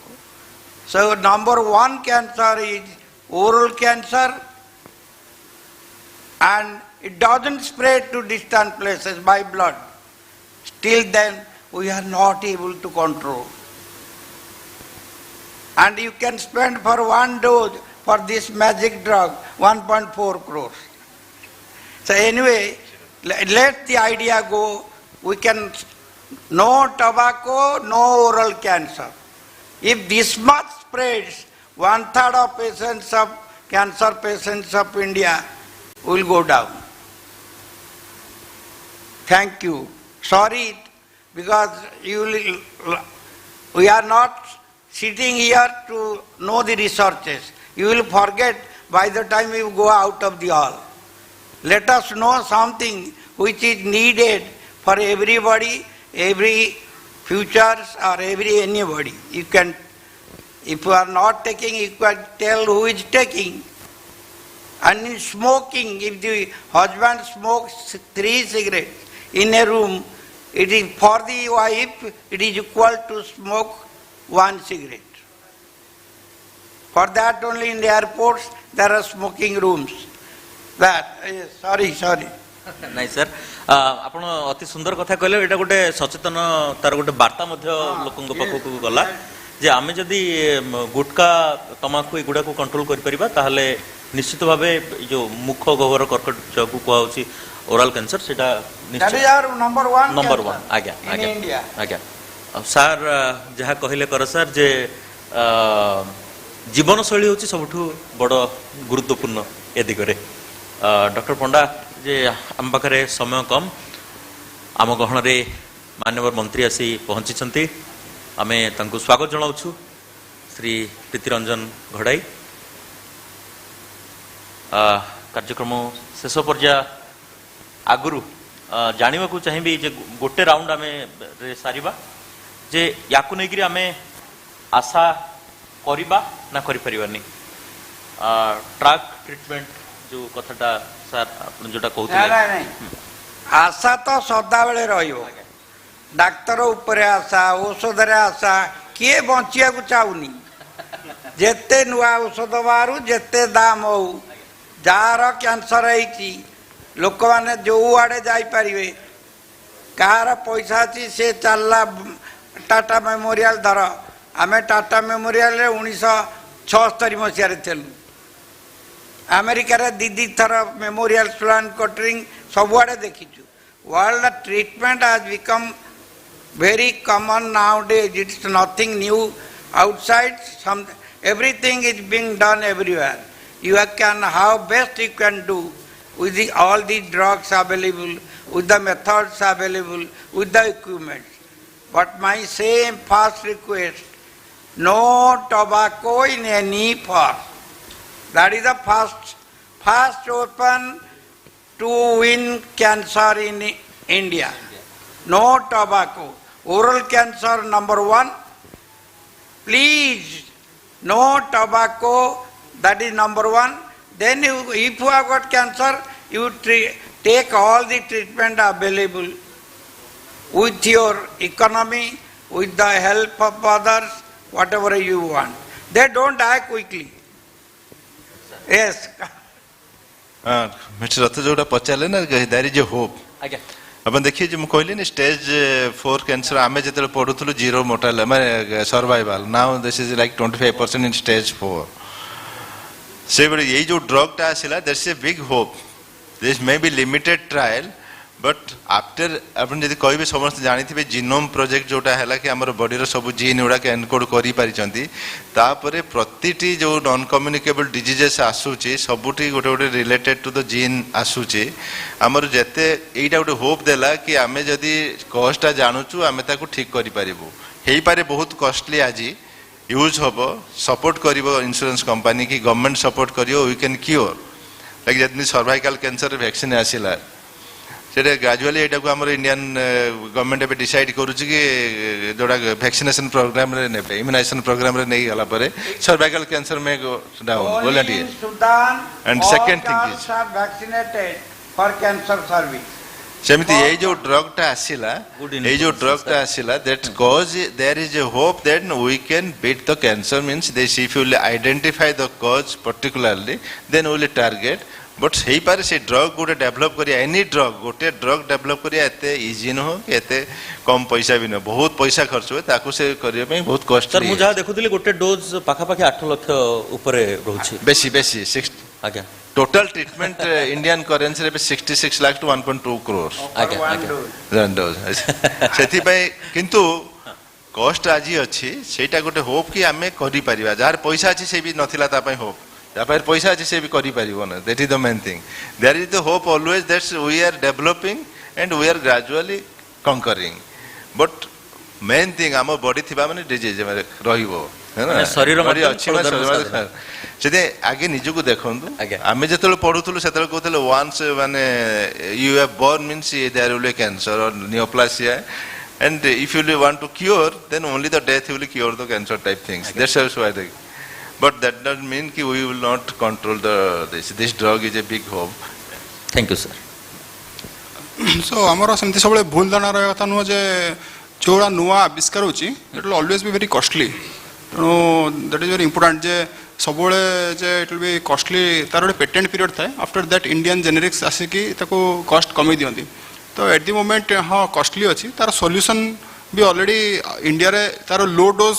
So number one cancer is oral cancer and it doesn't spread to distant places by blood. Still then we are not able to control. And you can spend for one dose for this magic drug 1.4 crores. So anyway, let the idea go. We can no tobacco, no oral cancer. If this much spreads, 1/3 of patients of cancer patients of India will go down. Thank you. Sorry, because we are not sitting here to know the researches. You will forget by the time you go out of the hall. Let us know something which is needed for everybody, every futures or every anybody. You can, if you are not taking, you can tell who is taking. And in smoking, if the husband smokes 3 cigarettes in a room, it is for the wife, it is equal to smoke 1 cigarette. For that only in the airports there are smoking rooms. Sorry. ନାଇଁ sir ଆପଣ ଅତି ସୁନ୍ଦର କଥା କହିଲେ ଏଇଟା ଗୋଟେ ସଚେତନ ତାର ଗୋଟେ ବାର୍ତ୍ତା ମଧ୍ୟ ଲୋକଙ୍କ ପାଖକୁ ଗଲା ଯେ ଆମେ ଯଦି ଗୁଟକା ତମାଖୁ ଏଗୁଡ଼ାକୁ କଣ୍ଟ୍ରୋଲ କରିପାରିବା ତାହେଲେ ନିଶ୍ଚିତ ଭାବେ ଯୋଉ ମୁଖ ଗହ୍ୱର କର୍କଟ ଯାହାକୁ କୁହାଯାଉଛି ଓରାଲ କ୍ୟାନ୍ସର ସେଟା ନମ୍ବର 1 ଆଜ୍ଞା ସାର୍ ଯାହା କହିଲେ କର ସାର୍ ଯେ ଜୀବନଶୈଳୀ ହେଉଛି ସବୁଠୁ ବଡ଼ ଗୁରୁତ୍ୱପୂର୍ଣ୍ଣ ଏ ଦିଗରେ ଡକ୍ଟର ପଣ୍ଡା ଯେ ଆମ ପାଖରେ ସମୟ କମ୍ ଆମ ଗହଣରେ ମାନ୍ୟବର ମନ୍ତ୍ରୀ ଆସି ପହଞ୍ଚିଛନ୍ତି ଆମେ ତାଙ୍କୁ ସ୍ୱାଗତ ଜଣାଉଛୁ ଶ୍ରୀ ପ୍ରୀତିରଞ୍ଜନ ଘଡ଼ାଇ କାର୍ଯ୍ୟକ୍ରମ ଶେଷ ପର୍ଯ୍ୟାୟ ଆଗରୁ ଜାଣିବାକୁ ଚାହିଁବି ଯେ ଗୋଟେ ରାଉଣ୍ଡ ଆମେ ସାରିବା ଯେ ୟାକୁ ନେଇକରି ଆମେ ଆଶା କରିବା ନା କରିପାରିବାନି ଟ୍ରାକ୍ ଟ୍ରିଟମେଣ୍ଟ ଯୋଉ କଥାଟା ସାର୍ ଆପଣ ଯୋଉଟା କହୁଥିଲେ ଆଶା ତ ସଦାବେଳେ ରହିବ ଡାକ୍ତର ଉପରେ ଆଶା ଔଷଧରେ ଆଶା କିଏ ବଞ୍ଚିବାକୁ ଚାହୁଁନି ଯେତେ ନୂଆ ଔଷଧ ବାହାରୁ ଯେତେ ଦାମ ହଉ ଯାହାର କ୍ୟାନ୍ସର ହେଇଛି ଲୋକମାନେ ଯୋଉ ଆଡ଼େ ଯାଇପାରିବେ କାହାର ପଇସା ଅଛି ସେ ଚାଲିଲା ଟାଟା ମେମୋରିଆଲ ଧର ଆମେ ଟାଟା ମେମୋରିଆଲରେ 1976 ମସିହାରେ ଥିଲୁ ଆମେରିକାରେ 2 ଥର ମେମୋରିଆଲ ସ୍ଲାନ୍ କଟରିଂ ସବୁଆଡ଼େ ଦେଖିଛୁ world treatment has become very common nowadays. It's nothing new outside. Everything is being done everywhere. You can, how best you can do with all the drugs available, with the methods available, with the equipment. But my same first request, no tobacco in any form. That is the first weapon to win cancer in India. No tobacco. Oral cancer number 1. Please no tobacco, that is number one. Then if you have got cancer, you take all the treatment available with your economy, with the help of others, whatever you want. They don't die quickly. Yes. Mister रथ जोटा पचारे ना there is a hope आज्ञा अपन देखिए जो कहली ना stage 4 cancer आमे जते पढुथुलु जीरो मोर्टालिटी माने survival now this is like 25% in stage 4 से बड़े यही जो ड्रग टा आसिला there is a big hope this may be limited trial but after अपन जदि कहबे समस्त जानिथिबे जीनोम प्रोजेक्ट जोटा हैला कि हमर बॉडी रो सब जीन उडा के एनकोड करि पारिचंती तापरे प्रतिटी जो नॉन कम्युनिकेबल डिजीजेस आसुची सबुटी गोटे गोटे रिलेटेड टू द जीन आसुची हमर जते एटा गोटे होप देला कि आमे जदि कॉस्टटा जानूचू आमे ताको ठीक करि पारिबो हेई पारे बहुत कॉस्टली आजी यूज होबो सपोर्ट करिवो इंश्योरेंस कंपनी की गवर्नमेंट सपोर्ट करियो वी कैन क्योर लाइक जदि सर्वाइकल कैंसर वैक्सीन आसिला सेटा ग्रेजुअली एटा को हमर इंडियन गवर्नमेंट एबे डिसाइड करूची कि जोडा वैक्सीनेशन प्रोग्राम रे नेबे इम्यूनाइजेशन प्रोग्राम रे नै गला परे सर्वाइकल कैंसर में गो डाउन बोलटी and second thing is vaccinated for cancer service सेमिति ये जो ड्रग टा आसिला ये जो ड्रग टा आसिला that cause there is a hope that we can beat the cancer means this if you identify the cause particularly then we will target but सही पारे से ड्रग गोटे डेवलप करिया एनी ड्रग गोटे ड्रग डेवलप करिया एते easy न हो एते कम पैसा भी न बहुत पैसा खर्च होए ताकू से करिया पे बहुत कॉस्ट सर मु जहा देखुतली गोटे डोज पाखा पाखी 8 लाख ऊपर रहउची बेसी बेसी 6 आज्ञा टोटल ट्रीटमेंट इंडियन करेंसी रे 66 लाख टू 1.2 करोड़ आज्ञा आज्ञा डोज सेथि पे किंतु कॉस्ट आजी अछि सेटा गोटे होप कि आमे करि परिबा जार पैसा अछि से भी नथिला ता पय होप तापर पैसा अछि से भी करि परिबो ना that is the main thing there is the hope always that's we are developing and we are gradually conquering but main thing हमर बॉडी थिबा माने डिजीज रहिबो है ना शरीर बॉडी अछि माने सेते आगे निजु को देखंतु आमे जतले पढुतुलु सेतले कहतले वन्स माने you have born means there will be cancer or neoplasia and if you want to cure then only the death will cure the cancer type things that's also I think but that doesn't mean ki we will not control the this drug is a big hope thank you sir so amara semti sabale bhul dana raya katha no je choda nuwa abiskar hochi it will always be very costly no that is very important je सबले जे it will be costly तार गोटे patent period थाए after that Indian generics आसिकी ताको cost कमी दियंती तो at the moment हाँ costly अच्छी तार सॉल्यूशन भी ऑलरेडी इंडिया रे तार लो डोज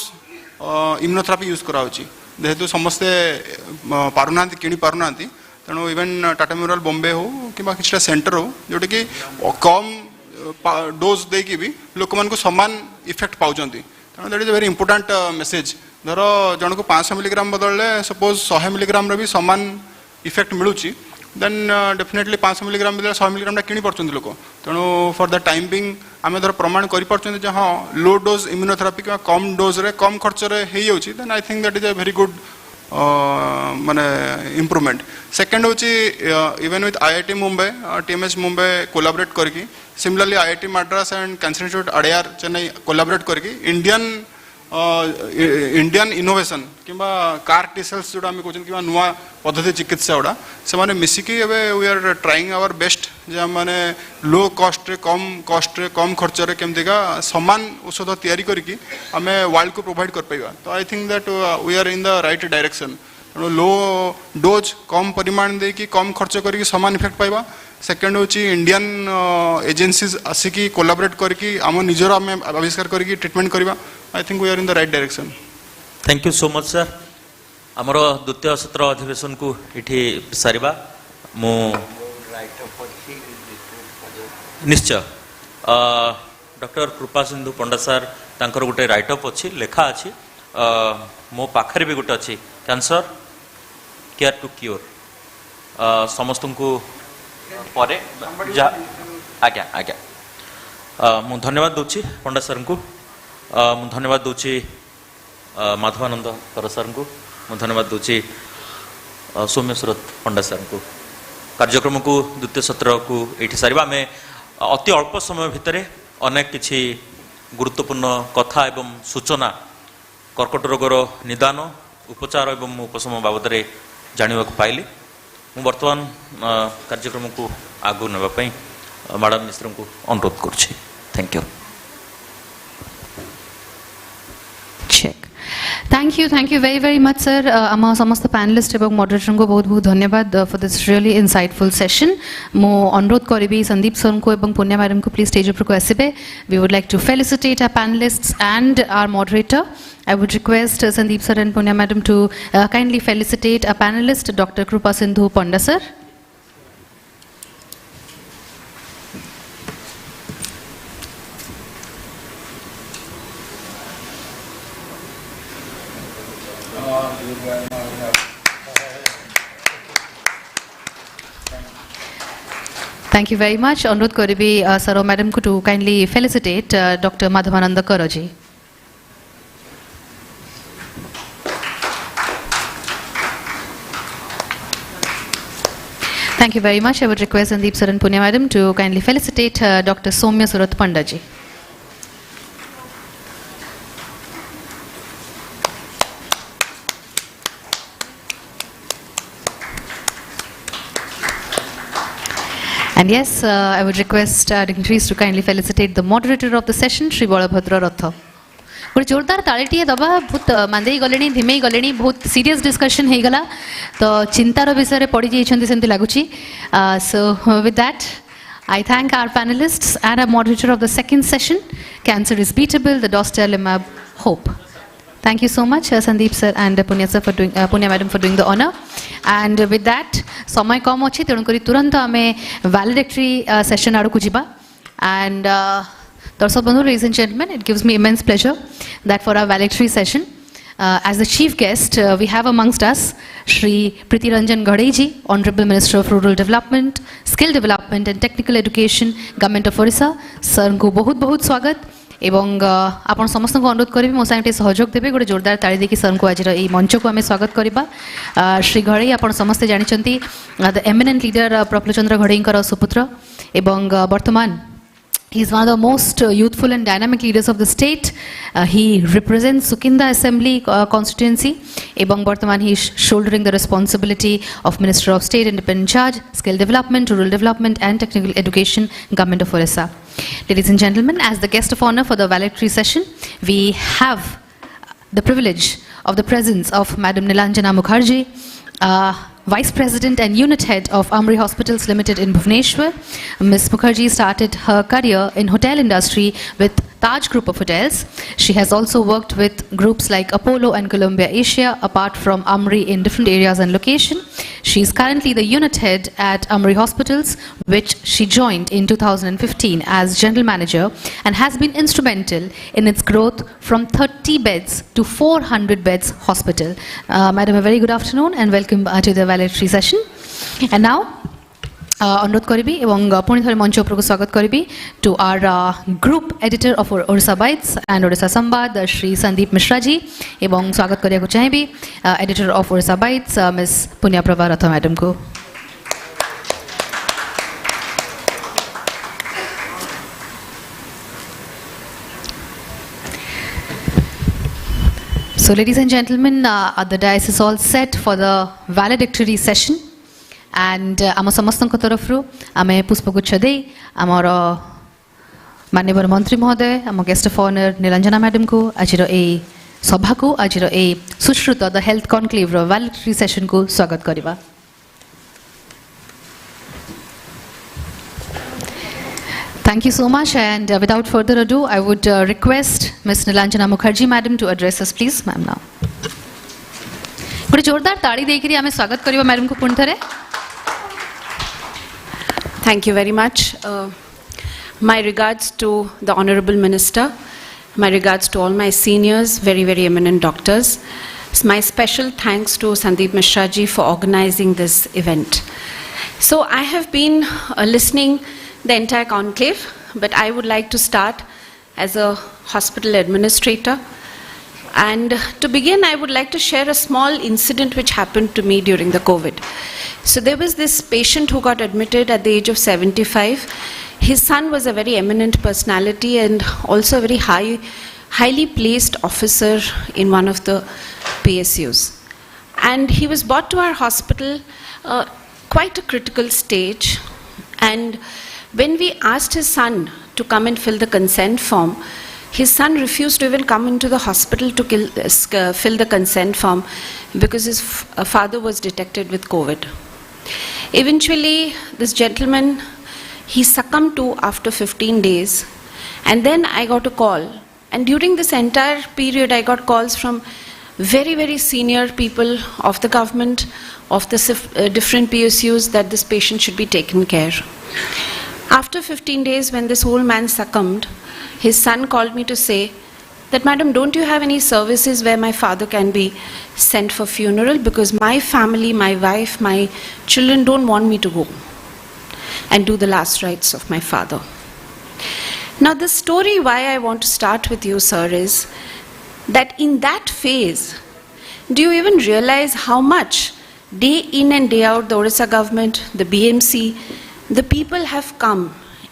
इम्यूनोथेरापी यूज करा होची जेहेतु समस्ते पारुना किणी पारुना तेणु इवेन टाटा मेमोरियल बॉम्बे हो कि किसी सेंटर हो जोटा कि कम डोज देकी भी लोक मान को समान इफेक्ट पाउचंती तेणु that is a very important message धर जन को 500 मिलीग्राम बदलले सपोज 100 मिलीग्राम रे भी समान इफेक्ट मिलूची देन डेफिनेटली 500 मिलीग्राम बदले 100 मिलीग्राम किणी पार्चंती लोक तेणु फॉर द टाइम बिंग आम धर प्रमाण करि पार्चंती जे हाँ लो डोज इम्यूनोथेरापी कि कम डोज रे कम खर्च रे हेई होची then I think that is a very good माने इम्प्रूवमेंट सेकेंड होची even with IIT Mumbai TMH Mumbai collaborate करके similarly IIT Madras and cancer institute Adyar Chennai collaborate करके इंडियन इनोवेशन किंबा कार टी सेल्स जोड़ा आम कहते कि नुआ पद्धति चिकित्सा गुड़ा से माने मिसिकी we are trying our best जे माने लो कॉस्ट रे कम खर्च रे केमतिका समान औषध तैयारी करके आम वर्ल्ड को प्रोवाइड कर पाइबा तो I think that we are in the right direction low dose कम परिमाण दे कि कम खर्च करके समान इफेक्ट पाइबा सेकेंड होची इंडियन एजेंसीज आसिकी कोलाबरेट करके आम निजर आम आविष्कार करके ट्रीटमेंट करबा I think we are in the right direction thank you so much sir आमर द्वितीय सत्र अधिवेशन को इठी सारिबा मु निश्चय डॉक्टर कृपा सिंधु पंडा सर तांकर गोटे राइट अप अच्छी लेखा अच्छी मो पाखरे भी गोटे अच्छी कैंसर केयर टू क्योर समस्त को परे आज्ञा आज्ञा मु धन्यवाद दूची पंडा सर को मु धन्यवाद दूची माधवानंद कर सर को मु धन्यवाद दूची सौम्यसुरत पंडा सर को कार्यक्रम को द्वितीय सत्र को ये सारिबा आम अति अल्प समय भितर अनेक किछि गुरुत्वपूर्ण कथा एवं सूचना कर्कट रोगर निदान उपचार एवं उपशम बाबद जाना पाइली मु बर्तमान कार्यक्रम को आगु नापी मैडम मिश्र को अनुरोध करुँची thank you Thank you very much, sir. आम समस्त पैनलिस्ट एवं मॉडरेटर को बहुत बहुत धन्यवाद for this really insightful session. मो अनुरोध करी संदीप सर को एवं पुण्या मैडम को प्लीज स्टेज ऊपर को आसबे. We would like to felicitate our panelists and our moderator. I would request Sandeep sir and Punya madam to kindly felicitate our panelist, Dr. Krupa Sindhu Panda sir. Thank you very much. अनुरोध करी sir और madam को to kindly felicitate Dr. Madhavananda Karaji. Thank you very much. I would request Sandeep sir and Punya madam to kindly felicitate Dr. Somya Surat Pandaji. And yes, I would request our dignitaries to kindly felicitate the moderator of the session, Shri Balabhadra Ratha. गोटे जोरदार तालीटिए दबा बहुत मांदे गले धिमे गले बहुत serious discussion हो गला तो चिंतार विषय में पड़ जाती लगुच so with that I thank our panelists and our moderator of the second session. Cancer is beatable, the dostarlimab hope. Thank you so much, Sandeep sir and Punya sir for doing, Punya madam for doing the honor. And with that, समय कम अच्छी तेणुक तुरंत आम valedictory session आड़ को जीवा. And दर्शक बंधु, ladies and gentlemen, it gives me immense pleasure that for our valedictory session, as the chief guest, we have amongst us Shri Priti Ranjan Gadeji, Honorable Minister of Rural Development, Skill Development and Technical Education, Government of Odisha. Sir को बहुत बहुत स्वागत. एवं आपण समस्त को अनुरोध करी मो साथे सहयोग देबे गोटे जोरदार ताली देखि सर को आज ए मंच को आमे स्वागत करबा. श्री घड़ई आपण समस्त जानिचंती द एमिनेंट लीडर प्रफुल्ल चंद्र घड़ईकर सुपुत्र एवं वर्तमान he is one of the most youthful and dynamic leaders of the state. He represents Sukinda Assembly constituency. Ebong Bartaman he is shouldering the responsibility of Minister of State Independent Charge, Skill Development, Rural Development and Technical Education, Government of Odisha. Ladies and gentlemen, as the guest of honor for the valedictory session, we have the privilege of the presence of Madam Nilanjana Mukherjee, Vice President and Unit Head of Amri Hospitals Limited in Bhubaneswar. Ms. Mukherjee started her career in hotel industry with Taj Group of Hotels. She has also worked with groups like Apollo and Columbia Asia, apart from Amri in different areas and location. She is currently the Unit Head at Amri Hospitals, which she joined in 2015 as General Manager and has been instrumental in its growth from 30 beds to 400 beds hospital. Madam, a very good afternoon and welcome to the valedictory session. And now, अनुरोध करी एवं पुणी थे मंच उपर को स्वागत करी to our group editor of Odisha Bytes and Odisha Sambad Shri Sandeep Mishra ji एवं स्वागत करने चाहिए editor of Odisha Bytes Miss Punya Prabha Rath madam को. So ladies and gentlemen, the dais is all set for the valedictory session. And आम समस्त तरफ आम पुष्पगुच्छ दे आमर माननीय मंत्री महोदय आम guest of honour Niranjana madam को आज सभा को आज Sushruta the health conclave valedictory session को स्वागत करवा. Thank you so much, and without further ado, I would request Ms. Nilanjana Mukherjee madam to address us, please, ma'am. Now, गोटे जोरदार ताड़ी देकरी आमे स्वागत करवा मैडम को पुणी थरे. Thank you very much. My regards to the Honorable Minister, my regards to all my seniors, very, very eminent doctors. My special thanks to Sandeep Mishra ji for organizing this event. So I have been listening the entire conclave, but I would like to start as a hospital administrator. And to begin, I would like to share a small incident which happened to me during the COVID. So there was this patient who got admitted at the age of 75. His son was a very eminent personality and also a very highly placed officer in one of the PSUs. And he was brought to our hospital quite a critical stage. And when we asked his son to come and fill the consent form, his son refused to even come into the hospital to fill the consent form because his father was detected with COVID. Eventually, this gentleman, he succumbed to after 15 days. And then I got a call. And during this entire period, I got calls from very, very senior people of the government, of the different PSUs, that this patient should be taken care. After 15 days, when this old man succumbed, his son called me to say that, "Madam, don't you have any services where my father can be sent for funeral? Because my family, my wife, my children don't want me to go and do the last rites of my father." Now, the story why I want to start with you, sir, is that in that phase, do you even realize how much day in and day out the Odisha government, the BMC, the people have come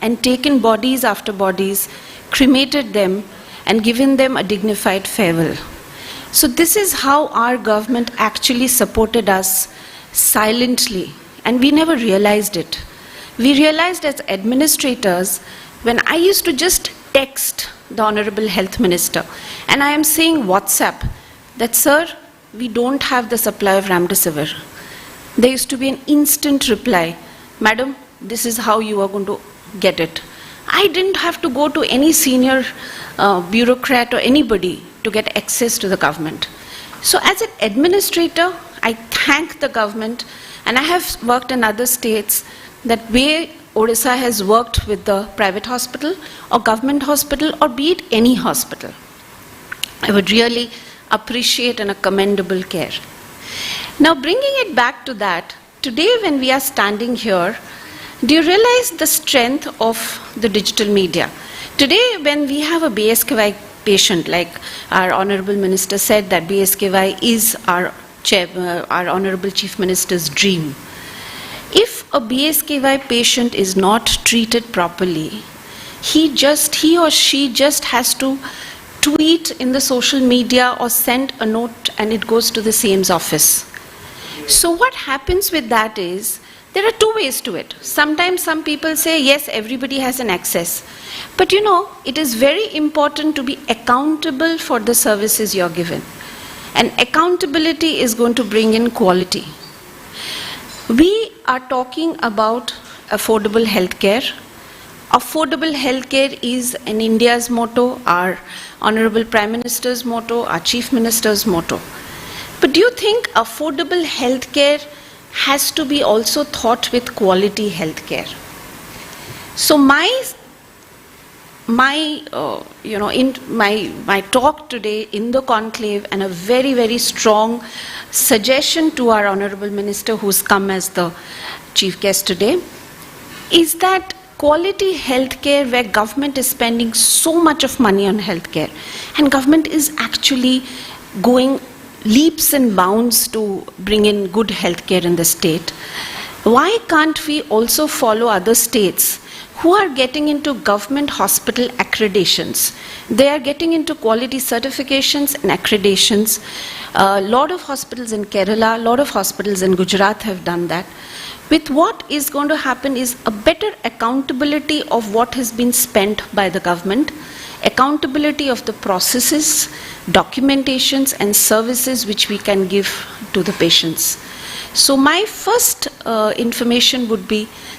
and taken bodies after bodies, cremated them, and given them a dignified farewell. So this is how our government actually supported us silently, and we never realized it. We realized as administrators when I used to just text the Honorable Health Minister, and I am saying WhatsApp, that, "Sir, we don't have the supply of Remdesivir." There used to be an instant reply, "Madam, this is how you are going to get it." I didn't have to go to any senior bureaucrat or anybody to get access to the government. So as an administrator, I thank the government, and I have worked in other states that way Odisha has worked with the private hospital or government hospital, or be it any hospital. I would really appreciate and a commendable care. Now, bringing it back to that, today when we are standing here, do you realize the strength of the digital media? Today, when we have a BSKY patient, like our Honorable Minister said that BSKY is our Honorable Chief Minister's dream. If a BSKY patient is not treated properly, he or she just has to tweet in the social media or send a note and it goes to the CM's office. So what happens with that is, there are two ways to it. Sometimes some people say, yes, everybody has an access. But you know, it is very important to be accountable for the services you're given. And accountability is going to bring in quality. We are talking about affordable healthcare. Affordable healthcare is in India's motto, our Honorable Prime Minister's motto, our Chief Minister's motto. But do you think affordable healthcare has to be also thought with quality healthcare? So in my talk today in the conclave, and a very, very strong suggestion to our Honorable Minister who's come as the chief guest today, is that quality healthcare, where government is spending so much of money on healthcare, and government is actually going leaps and bounds to bring in good healthcare in the state, why can't we also follow other states who are getting into government hospital accreditations? They are getting into quality certifications and accreditations. A lot of hospitals in Kerala, a lot of hospitals in Gujarat have done that. With what is going to happen is a better accountability of what has been spent by the government, accountability of the processes, documentations and services which we can give to the patients. So my first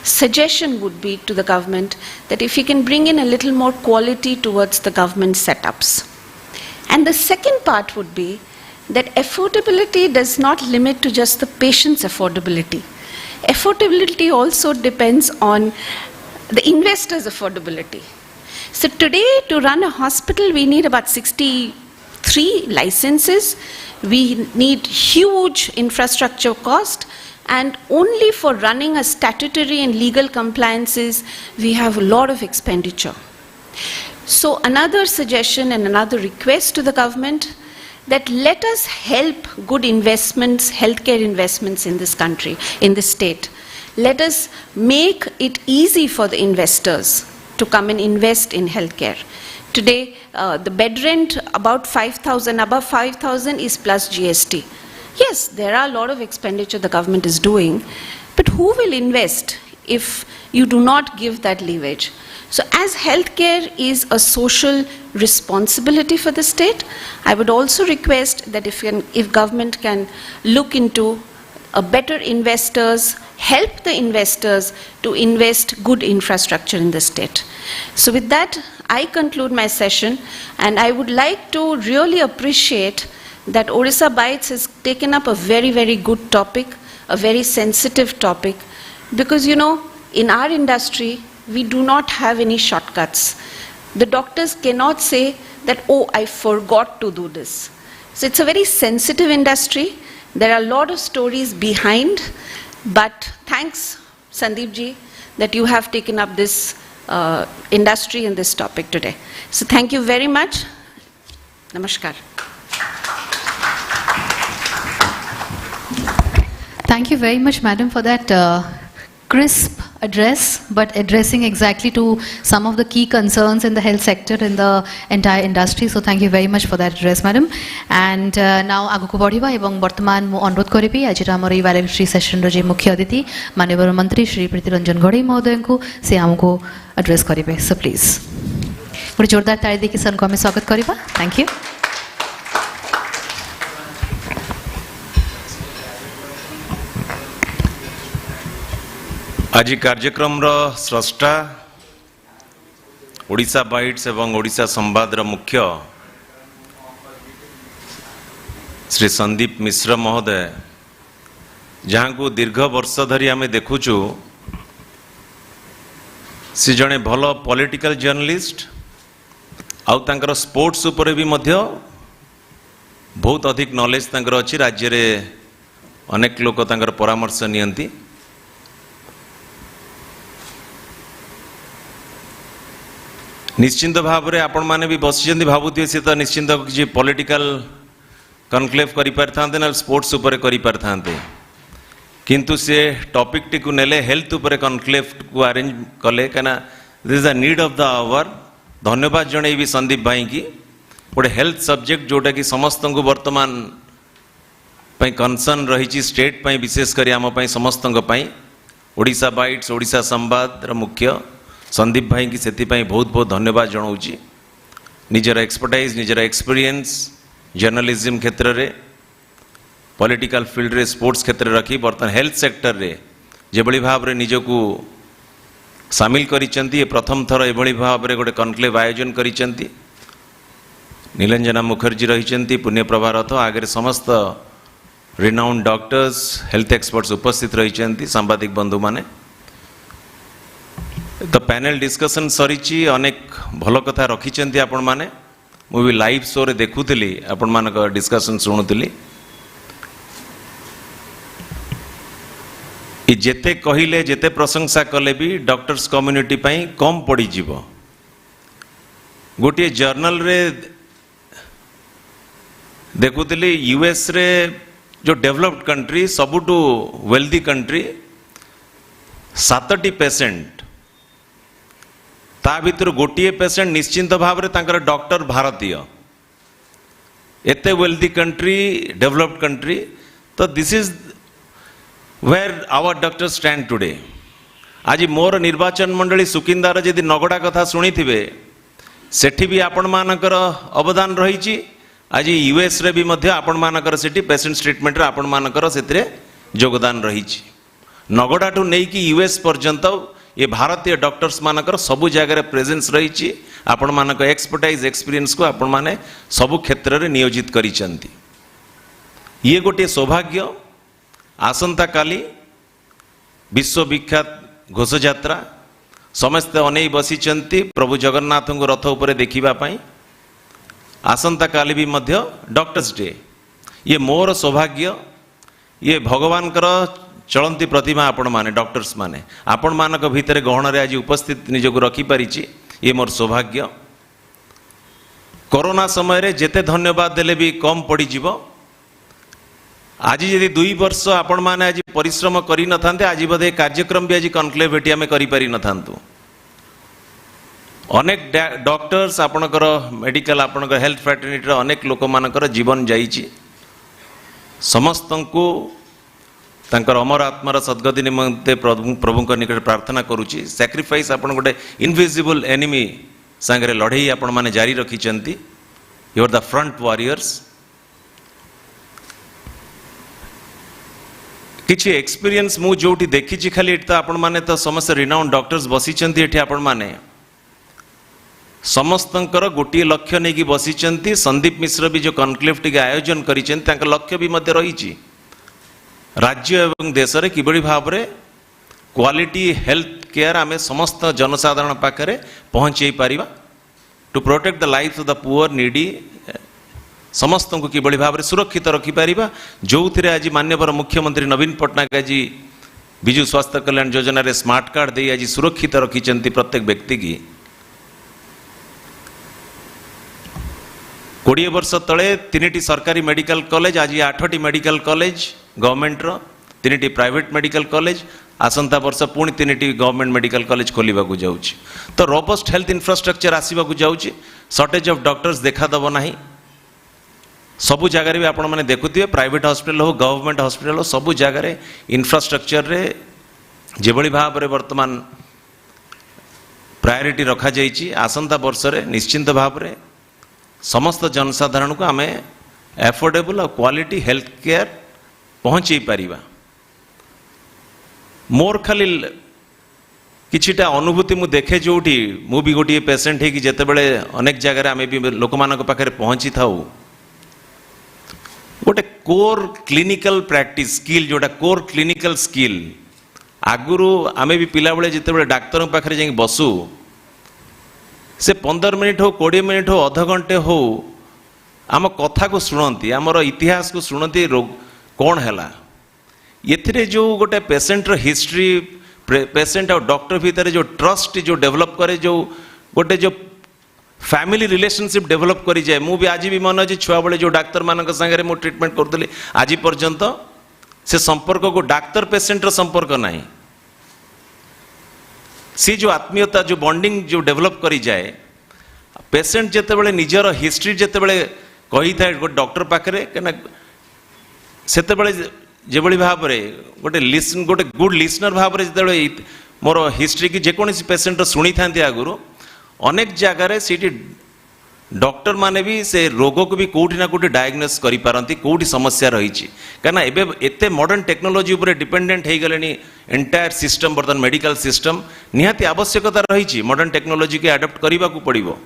suggestion would be to the government, that if you can bring in a little more quality towards the government setups. And the second part would be that affordability does not limit to just the patient's affordability. Affordability also depends on the investor's affordability. So today, to run a hospital, we need about 63 licenses. We need huge infrastructure cost, and only for running a statutory and legal compliances, we have a lot of expenditure. So another suggestion and another request to the government, that let us help good investments, healthcare investments in this country, in this state. Let us make it easy for the investors to come and invest in healthcare. Today, the bed rent about 5,000, above 5,000 is plus GST. Yes, there are a lot of expenditure the government is doing, but who will invest if you do not give that leverage? So as healthcare is a social responsibility for the state, I would also request that if government can look into a better investors, help the investors to invest good infrastructure in the state. So with that, I conclude my session, and I would like to really appreciate that Odisha Bites has taken up a very, very good topic, a very sensitive topic, because you know, in our industry, we do not have any shortcuts. The doctors cannot say that, oh, I forgot to do this. So it's a very sensitive industry. There are a lot of stories behind, but thanks, Sandeep ji, that you have taken up this industry and this topic today. So thank you very much. Namaskar. Thank you very much, madam, for that crisp address, but addressing exactly to some of the key concerns in the health sector in the entire industry. So thank you very much for that address, madam. And now aguku badhiba ebong bartaman mu anurodh karibi ajir amar ei valedictory session ro je mukhya अतिथि माननीय मंत्री श्री प्रीति रंजन घड़ई महोदय को से हमको address करिवे. So please गोटे जोरदार ताली देके सर को हमें स्वागत करिबा. Thank you. आज कार्यक्रम स्रष्टा ओडिशा बाइट्स एवं ओडिशा संवाद मुख्य श्री संदीप मिश्र महोदय, जहाँ को दीर्घ वर्ष धरी आम देखुचु सी जड़े भल पॉलिटिकल जर्नलिस्ट आउर स्पोर्ट्स उपरे भी मध्य बहुत अधिक नॉलेज तांकर अछि. राज्य रे अनेक लोक तांकर परामर्श नियंती. निश्चिंत भाव में आपण मैंने भी बसी भावुए सी तो निश्चिंत किसी पॉलिटिकल कनक्लेव करि पारथांते ना स्पोर्ट्स उपरे करि पारथांते, किंतु से टॉपिक टी को नेले हेल्थ उपरे कनक्लेव को अरेंज कले कना this is the need of the hour. धन्यवाद जणे भी संदीप भाई की गोटे हेल्थ सब्जेक्ट जोटा कि समस्त को वर्तमान पई कंसर्न रही स्टेट पई विशेष करी आम पई समस्त पई ओडिशा बाइट्स ओडिशा संवाद मुख्य संदीप भाई की सेतिपाई बहुत बहुत धन्यवाद जनाऊँगी. निजर एक्सपर्टाइज निजर एक्सपीरियंस जर्नलिज्म क्षेत्र रे पॉलिटिकल फील्ड रे स्पोर्ट्स क्षेत्र रे रखी बर्तमान हेल्थ सेक्टर रे जेभली भाव रे निजको सामिल करिसेंती. प्रथम थर एभली भाव रे गोटे कनक्लेव आयोजन करिसेंती. नीलंजना मुखर्जी रहिसेंती, पुण्यप्रभा रथ आगे समस्त रिनाउंड डॉक्टर्स हेल्थ एक्सपर्ट्स उपस्थित रहिसेंती, सांबादिक बंधु माने. तो पैनल डिस्कशन सरी अनेक भल कथा रखिंट आपण मैंने मुझे लाइव शो रे देखुली आपण मान डिस्कशन शुणुली. जेते कहले जेते प्रशंसा कले भी डॉक्टर्स कम्युनिटी पाई कम पड़ी जीव. गोटे जर्नल रे देखुली यूएस रे जो डेवलप्ड कंट्री सबुठू वेल्दी कंट्री 7% ता भीतर गोटे पेसेंट निश्चिंत भाव में तांकर डॉक्टर भारतीय. एते वेल्दी कंट्री डेवलप्ड कंट्री. तो this is where our doctor stand today. आज मोर निर्वाचन मंडली सुकिंदार जदि नगड़ा कथा शुणी थे सेठी भी आपण मानकर अवदान रही. आज यूएस रे भी मध्य आपण मानकर सेठी पेसेंट ट्रीटमेंट रे आपण मानकर सेतिरे योगदान रही. नगड़ा ठू नहीं कि यूएस पर्यंत ये भारतीय डॉक्टर्स मानकर सबु जगह प्रेजेंस रही. आपण मानक एक्सपर्टाइज एक्सपीरियंस को आपण माने सबु क्षेत्र रे नियोजित करिसेंती. ये गोटे सौभाग्य. आसंता काली विश्वविख्यात घोष यात्रा समस्ते अनै बसिचंती प्रभु जगन्नाथ को रथ उपरे देखिबा पई. आसंता काली भी मध्य डॉक्टर्स डे. ये मोर सौभाग्य. ये भगवान कर चलती प्रतिमा आपण माने डॉक्टर्स माने आपण मानक भितर गहन रे आज उपस्थित निजको रखी पारिछि. ये मोर सौभाग्य. कोरोना समय रे जेते धन्यवाद देले भी कम पड़ी जीव. आज यदि 2 वर्ष आपण माने आज परिश्रम करी न थांते आज बधे कार्यक्रम भी आज कनक्लेव हेटी आमे करी पारि न थांतु. अनेक डॉक्टर्स आपणकर मेडिकल आपणकर हेल्थ फ्रेटर्निटी अनेक लोक मानकर जीवन जाइछि समस्त को तांकर अमर आत्मार सद्गति निमंते प्रभु निकट प्रार्थना करुछि सैक्रिफाइस आपण गोटे इनविजिबल एनिमी सांगरे लड़ाई आपण माने जारी रखिचंती you are the front warriors किछि एक्सपीरियंस मु जोटी देखिछि खाली एटा आपण माने तो समस्त रिनाउंड डॉक्टर्स बसिचंती एठी आपण माने समस्तंकर गोटे लक्ष्य नहीं कि बसिचंती संदीप मिश्र भी जो कॉन्क्लेव टिके आयोजन करिचंती तांकर लक्ष्य भी मध्य रहिछि राज्य एवं देश रे किबड़ी भाव रे क्वालिटी हेल्थ केयर आमे समस्त जनसाधारण पाखरे पहुंचई पारिबा to protect the life of the poor needy समस्त को किबड़ी भाव रे सुरक्षित रखि पारिबा जो थिरे आज माननीय मुख्यमंत्री नवीन पटनायक आज विजु स्वास्थ्य कल्याण योजना रे स्मार्ट कार्ड दे आज सुरक्षित रखिचंती प्रत्येक व्यक्ति की 20 वर्ष तले 3टी सरकारी मेडिकल कॉलेज आज 8टी मेडिकल कॉलेज गवर्नमेंट रो 3टी प्राइवेट मेडिकल कॉलेज आसंता वर्ष पुणी 3टी गवर्नमेंट मेडिकल कॉलेज खोलिबा को जाउछि तो रोबस्ट हेल्थ इंफ्रास्ट्रक्चर आसीबा को जाउछि शॉर्टेज ऑफ डॉक्टर्स देखा दबो नाही सबु जगह भी आपण माने देखुथिबे प्राइवेट हॉस्पिटल हो गवर्नमेंट हॉस्पिटल हो सबु जगह इंफ्रास्ट्रक्चर रे जेबळी भाव रे वर्तमान प्रायोरिटी रखा जाइछि आसंता वर्ष रे निश्चिंत भाव रे समस्त जनसाधारण को आमे एफोर्डेबल और क्वालिटी हेल्थ केयर पहुंचे पारिबा मोर खाली किछिटा अनुभूति मु देखे जोटी मु भी गोटे पेशेंट है कि जेते बेले अनेक जगह आमे भी लोक मानक पाखरे पहुंची थाउ गोटे कोर क्लिनिकल प्रैक्टिस स्किल जोटा कोर क्लिनिकल स्किल आगुरु आमे भी पिला बेले जेते बेले डाक्टर पाखरे जाई बसु से 15 मिनिट हो 20 मिनिट हो अध घंटे हो आम कथा को शुणती आमर इतिहास को शुणती रोग कौन है ये जो गोटे पेशेंट हिस्ट्री पेशेंट और डॉक्टर भितर जो ट्रस्ट जो डेवलप करे जो गोटे जो फैमिली रिलेशनशिप डेवलप करी जाए मु भी आज भी मन अच्छे छुआ बेले जो डाक्तर मान सागर मु ट्रीटमेंट करूली आज पर्यंत से संपर्क को डाक्तर पेशेंट संपर्क नहीं सी जो आत्मीयता जो बॉन्डिंग जो डेवलप करी जाए पेशेंट जेते बेले निजर हिस्ट्री जेते बेले कही था गोटे डॉक्टर पाखरे कना सेते बेले जेबळी भाव रे गोटे लिसन गोटे गुड लिसनर भाव रे जेते बेले मोर हिस्ट्री की जेकोसी पेशेंट शुणी थांती आगुरु अनेक जगह सीटी डॉक्टर माने भी से रोग को भी कोठी ना कोठी डायग्नोस करि पारंती कोठी समस्या रही कना एबे एते मॉडर्न टेक्नोलॉजी ऊपर डिपेंडेंट हे गलेनी एंटायर सिस्टम बर्तन मेडिकल सिस्टम निहाती आवश्यकता रही मॉडर्न टेक्नोलॉजी के अडॉप्ट करबा को पड़िबो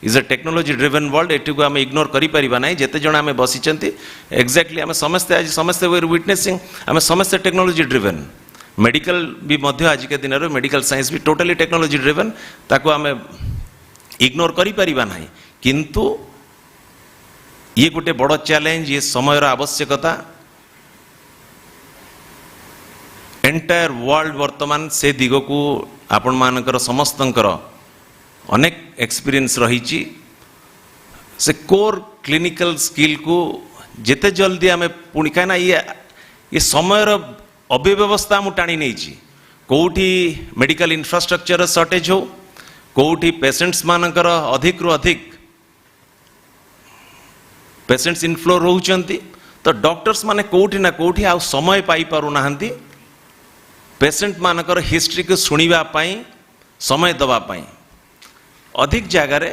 is a technology driven world एटी को आम इग्नोर करि परिबा नाही जेते जण आमे बसिचंती एक्जेक्टली आमे समस्त आज समस्त वे विटनेसिंग आमे समस्त टेक्नोलॉजी ड्रिवन मेडिकल भी मध्य आज के दिन रो मेडिकल साइंस भी टोटली टेक्नोलॉजी ड्रिवन ताको आमे इग्नोर करि परिबा नाही किंतु ये गोटे बड़ चैलेंज ये समय आवश्यकता एंटायर वर्ल्ड वर्तमान से दिग को आपण मानकर समस्तंकर अनेक एक्सपीरियंस रही से कोर क्लिनिकल स्किल को जिते जल्दी आम पुणी कहीं ये समय अव्यवस्था मु टाणी नहीं कौटी मेडिकल इंफ्रास्ट्रक्चर शॉर्टेज हो कौटी पेशेंट्स मानकर अधिक रु अधिक पेशेंट्स इनफ्लो रोचंती तो डॉक्टर्स माने कोठी ना कोठी आ समय पाई पारु नाहंती पेशेंट मानकर हिस्ट्री को सुनिबा पाई समय दबा पाई अधिक जगह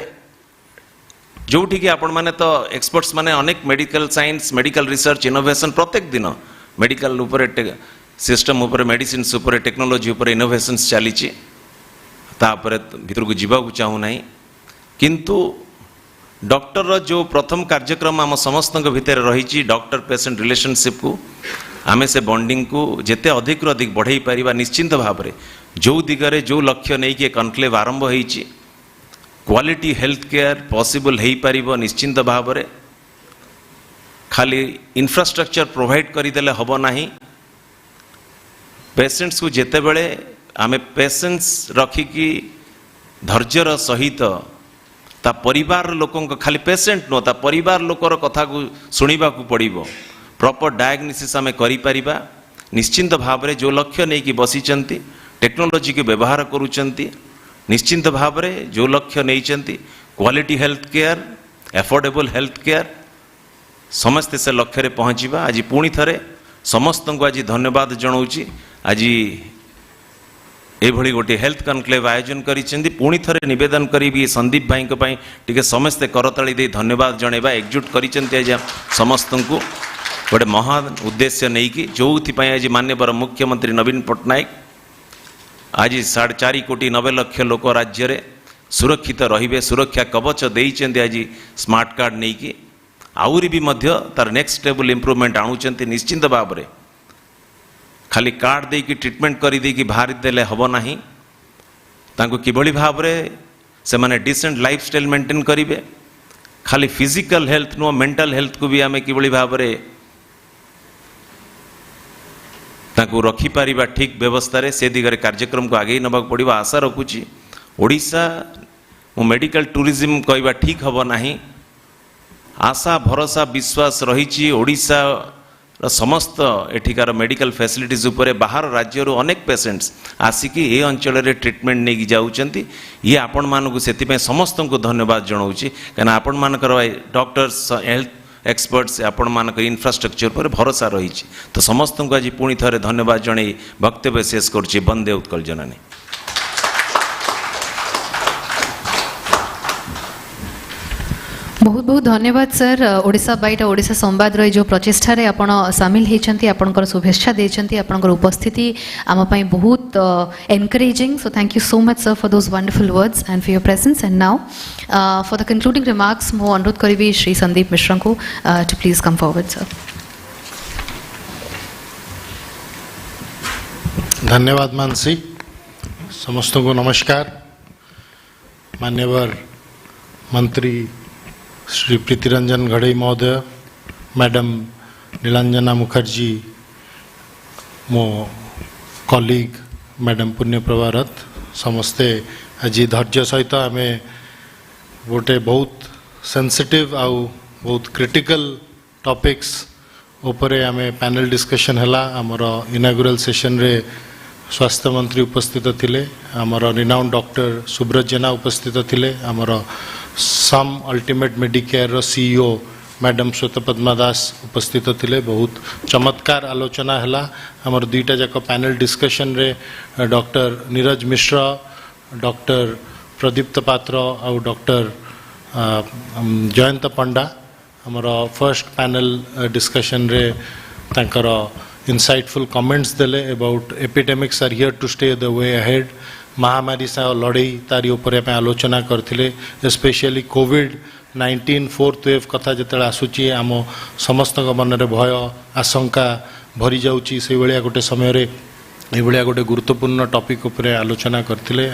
जोठी कि आपण माने तो एक्सपर्ट्स माने अनेक medical science medical research innovation प्रत्येक दिन मेडिकल ऊपर सिस्टम ऊपर मेडिसिन ऊपर टेक्नोलॉजी ऊपर इनोवेशंस चली भीतर को जीवा को चाहू नहीं किंतु डॉक्टर जो प्रथम कार्यक्रम आम समस्त भितर रही डॉक्टर पेशेंट रिलेशनशिप को आमे से बॉन्डिंग को जेते अधिक रु अधिक बढ़ई पारिबा निश्चिंत भाव रे जो दिगरे जो लक्ष्य नहीं कि कॉन्क्लेव आरंभ होईची क्वालिटी हेल्थ केयर पॉसिबल हेई पारिबो निश्चिंत भाव रे खाली इंफ्रास्ट्रक्चर प्रोवाइड करी देले हबो नाही पेशेंट्स को जेते बेले आमे पेशेंस रखिकी धैर्यर सहित ता परिवार लोकों खाली पेशेंट नो ता परिवार लोकर कथा को सुनिबा को पड़िबो प्रॉपर डायग्नोसिस आमे करि परिबा निश्चिंत भाव रे जो लक्ष्य नहीं कि बसिचंती टेक्नोलॉजी के व्यवहार करूचंती निश्चिंत भाव में जो लक्ष्य नहीं quality health care affordable health care समस्ते से लक्ष्य रे पहुँचवा आज पुणी थे समस्त को आज धन्यवाद जनाऊँगी आज एभली गोटे हेल्थ कनक्लेव आयोजन करिसेंती पुणी थे निवेदन करी संदीप भाई टी समस्ते करताली दे धन्यवाद जनइबा एकजुट करिसेंती आज समस्त को गोटे महान उद्देश्य नहीं कि जो आज माननीय मुख्यमंत्री नवीन पट्टनायक आज 4.5 कोटी 90 लाख लोक राज्य रे सुरक्षित रहिबे सुरक्षा कवच देइचंती आज स्मार्ट कार्ड नहीं कि आउरी भी मध्य तार नेक्स्ट लेवल इम्प्रूवमेंट आणुचंती निश्चिंत भाव में खाली कार्ड दे कि ट्रीटमेंट करी दे कि बाहरी देले हबो नाही तांको किभली भाव में से माने डिसेंट लाइफस्टाइल मेंटेन करिवे खाली फिजिकल हेल्थ नो मेंटल हेल्थ को भी आमे किभली भाव में तांको रखी पारिबा ठीक व्यवस्था रे से दिगरे कार्यक्रम को आगे नबाक पड़िबा आशा रखुची ओडिशा मो मेडिकल टूरिज्म कहवा ठीक हबो नाही आशा भरोसा विश्वास रही ओडिशा समस्त एठिकार मेडिकल फैसिलिटीज उपरे बाहर राज्य अनेक पेशेंट्स आसिकी ए अंचल रे ट्रीटमेंट नहीं जाउचंती ये आपण मानकु सेतिपे समस्त को धन्यवाद जनाऊँगी कहीं आपण मानकर डॉक्टर्स हेल्थ एक्सपर्ट्स आपण मानक इंफ्रास्ट्रक्चर पर भरोसा रही तो समस्त को आज पुणी थे धन्यवाद जन वक्तव्य शेष करुच्ची वंदे उत्कल जननी। बहुत बहुत धन्यवाद सर ओडिशा बाइट ओडिशा संवाद रो जो प्रचेष्टा रे आपण शामिल होती आपणकर शुभेच्छा देछंती आपणकर उपस्थिति आम पई बहुत encouraging so thank you so much sir for those wonderful words and for your presence and now for the concluding remarks मो अनुरोध करी श्री संदीप मिश्र को to please come forward sir. धन्यवाद मानसी समस्त को नमस्कार मान्यवर मंत्री श्री प्रीतिरंजन घड़ई महोदय मैडम नीलांजना मुखर्जी मो कॉलीग मैडम पुण्यप्रभा रथ समस्ते आज धैर्य सहित आम गोटे बहुत सेंसिटिव आउ बहुत क्रिटिकल टॉपिक्स उपरे आम पैनल डिस्कशन है आमर इनागुरल सेशन रे स्वास्थ्य मंत्री उपस्थित थिले आमर रिनाउंड डॉक्टर सुब्रत जेना उपस्थित थिले आमर सम अल्टीमेट मेडिकेयर सीईओ मैडम श्वेतपद्मा दास उपस्थित थिले बहुत चमत्कार आलोचना है आमर दुईटा जाक पैनल डिस्कशन रे डॉक्टर नीरज मिश्र डॉक्टर प्रदीप्त पात्र आउ डॉक्टर जयंत पंडा आमर फर्स्ट पैनल डिस्कशन रे तांकर इनसाइटफुल कमेंट्स देले about epidemics are here to stay the way ahead महामारी से लड़ई तारी उपर आलोचना करथिले स्पेशली कोविड-19 फोर्थ वेव कथा जिते आसूची आम समस्त मन में भय आशंका भरी जाऊँगी से भाया गोटे समय रे ये गोटे गुरुत्वपूर्ण टॉपिक उपरे आलोचना करथिले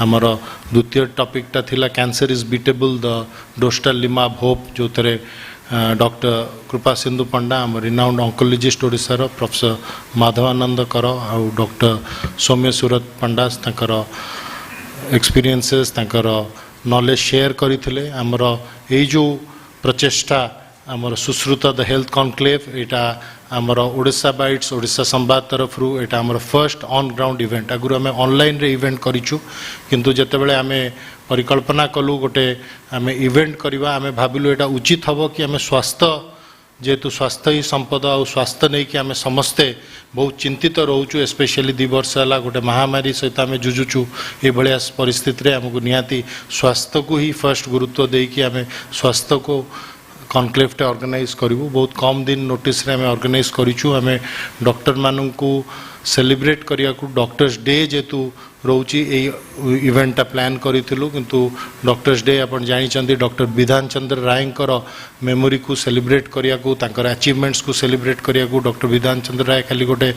आमर द्वितीय टॉपिकटा थिला कैंसर इज बीटेबल द डोस्टल लिमा होप जो थे डॉक्टर कृपा सिंधु पंडा आम रिनाउंड ऑन्कोलॉजिस्ट ओडिशार प्रोफेसर माधवानंद कर आउ डॉक्टर सौम्य सूरत पंडा तांकर एक्सपीरियंसेस तांकर नॉलेज शेयर करथिले आमर ए जो प्रचेष्टा आमर सुश्रुता द हेल्थ कॉन्क्लेव एटा आमर ओडिशा बाइट्स ओडिशा संवाद तरफ रू एटा आमर फर्स्ट ऑन ग्राउंड इवेंट आगुरी आम ऑनलाइन रे इवेंट करिछु किंतु जेतेबेले आमे परिकल्पना कलु गोटे आम इवेंट करवा आम भाविलु एटा उचित हम कि आम स्वास्थ्य जेहेतु स्वास्थ्य ही संपद आ स्वास्थ्य नहीं कि आम समस्ते बहुत चिंतित रोचु स्पेशली 2 वर्ष है गोटे महामारी सहित आम जुझुचु ये परिस्थिति रे आमको निहाती स्वास्थ्य को ही फर्स्ट गुरुत्व देकी आम स्वास्थ्य को कॉन्क्लेव ऑर्गेनाइज करूँ बहुत कम दिन नोटिस रे आम ऑर्गेनाइज करूँ आम डॉक्टर मानू सेलिब्रेट करिया को डॉक्टर्स डे जेतु रोची इवेंटा प्लान करूँ किंतु डॉक्टर्स डे आप जानी डॉक्टर विधान चंद्र राय मेमोरी को सेलिब्रेट करिया को तांकर अचीवमेंट्स को सेलिब्रेट करिया को डॉक्टर विधान चंद्र राय खाली गोटे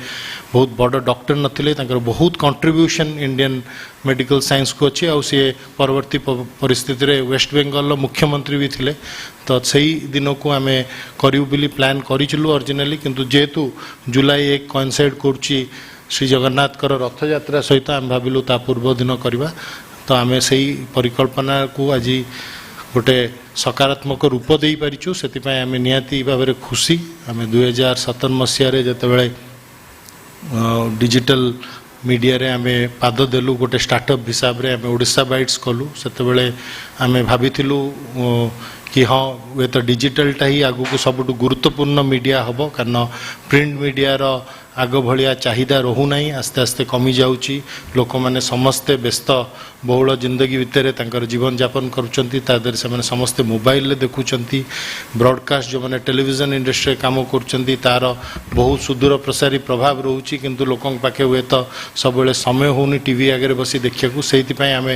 बहुत बड़ डॉक्टर नथिले तांकर बहुत कंट्रीब्यूशन इंडियन मेडिकल साइंस को अच्छी आउ सी परवर्ती परिस्थिति रे वेस्ट बेंगल मुख्यमंत्री भी थिले तो सही दिन को आम करूँ बोली प्लान करूँ ओरिजिनली किंतु जेहेतु जुलाई 1 कोइंसाइड करुच्ची श्री जगन्नाथ रथ यात्रा सहित आम भाविलु ता पूर्व दिन करवा तो आम से परिकल्पना को आज गोटे सकारात्मक रूप दे पारिछु से आम निहाती भाव में खुशी आम 2017 मसीह जिते डिजिटल मीडिया रे आमे पाद देलु गोटे स्टार्टअप हिसाब रे आमे ओडिशा बाइट्स कलु सेतेबेले आमे भाबिथिलु कि हाँ वे तो डिजिटलटा ही आगु को सबुठ गुरुत्वपूर्ण मीडिया हम कारण प्रिंट मीडिया रो आग भाया चाहिदा रहू ना आस्ते आस्ते कमी जाऊँगी लोक मैंने समस्ते व्यस्त बहुल जिंदगी भितर तांकर जीवन यापन करुँच समस्ते मोबाइल रे देखुंट ब्रॉडकास्ट जो मैंने टेलीविजन इंडस्ट्री काम कर तार बहुत सुदूर प्रसारी प्रभाव रोचे किंतु लोक पाखे हुए तो सब समय होनी टीवी आगे बसी देखा से आम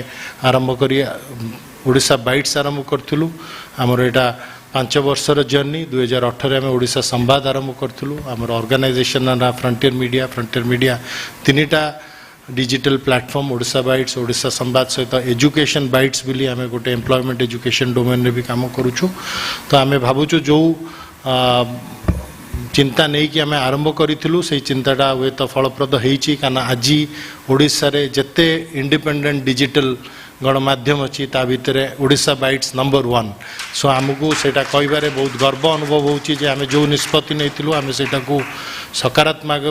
आरंभ कर ओडिशा बाइट्स आरंभ करूँ आमर यहाँ 5 वर्षर जर्नी 2018 आम ओडिशा संवाद आरंभ करूँ आमर ऑर्गेनाइजेशन ना फ्रंटियर मीडिया 3टा digital platform Odisha Bytes Odisha Sambad सहित एजुकेशन बाइट्स भी आम गोटे एम्प्लॉयमेंट एजुकेशन डोमेन रे भी काम करूँ तो आम भावुँ जो चिंता नहीं कि आम आरंभ करूँ से चिंताटा हुए तो फलप्रद होती कारण आज ओडिशा रे जेते इंडिपेंडेंट डिजिटल गणमाध्यम अच्छी ता भितर ओडिशा बाइट्स नंबर 1 सो आमको सेटा कहबारे बहुत गर्व अनुभव होची जे आमे जो निष्पत्ति नैथिलु आमे सेटा को सकारात्मक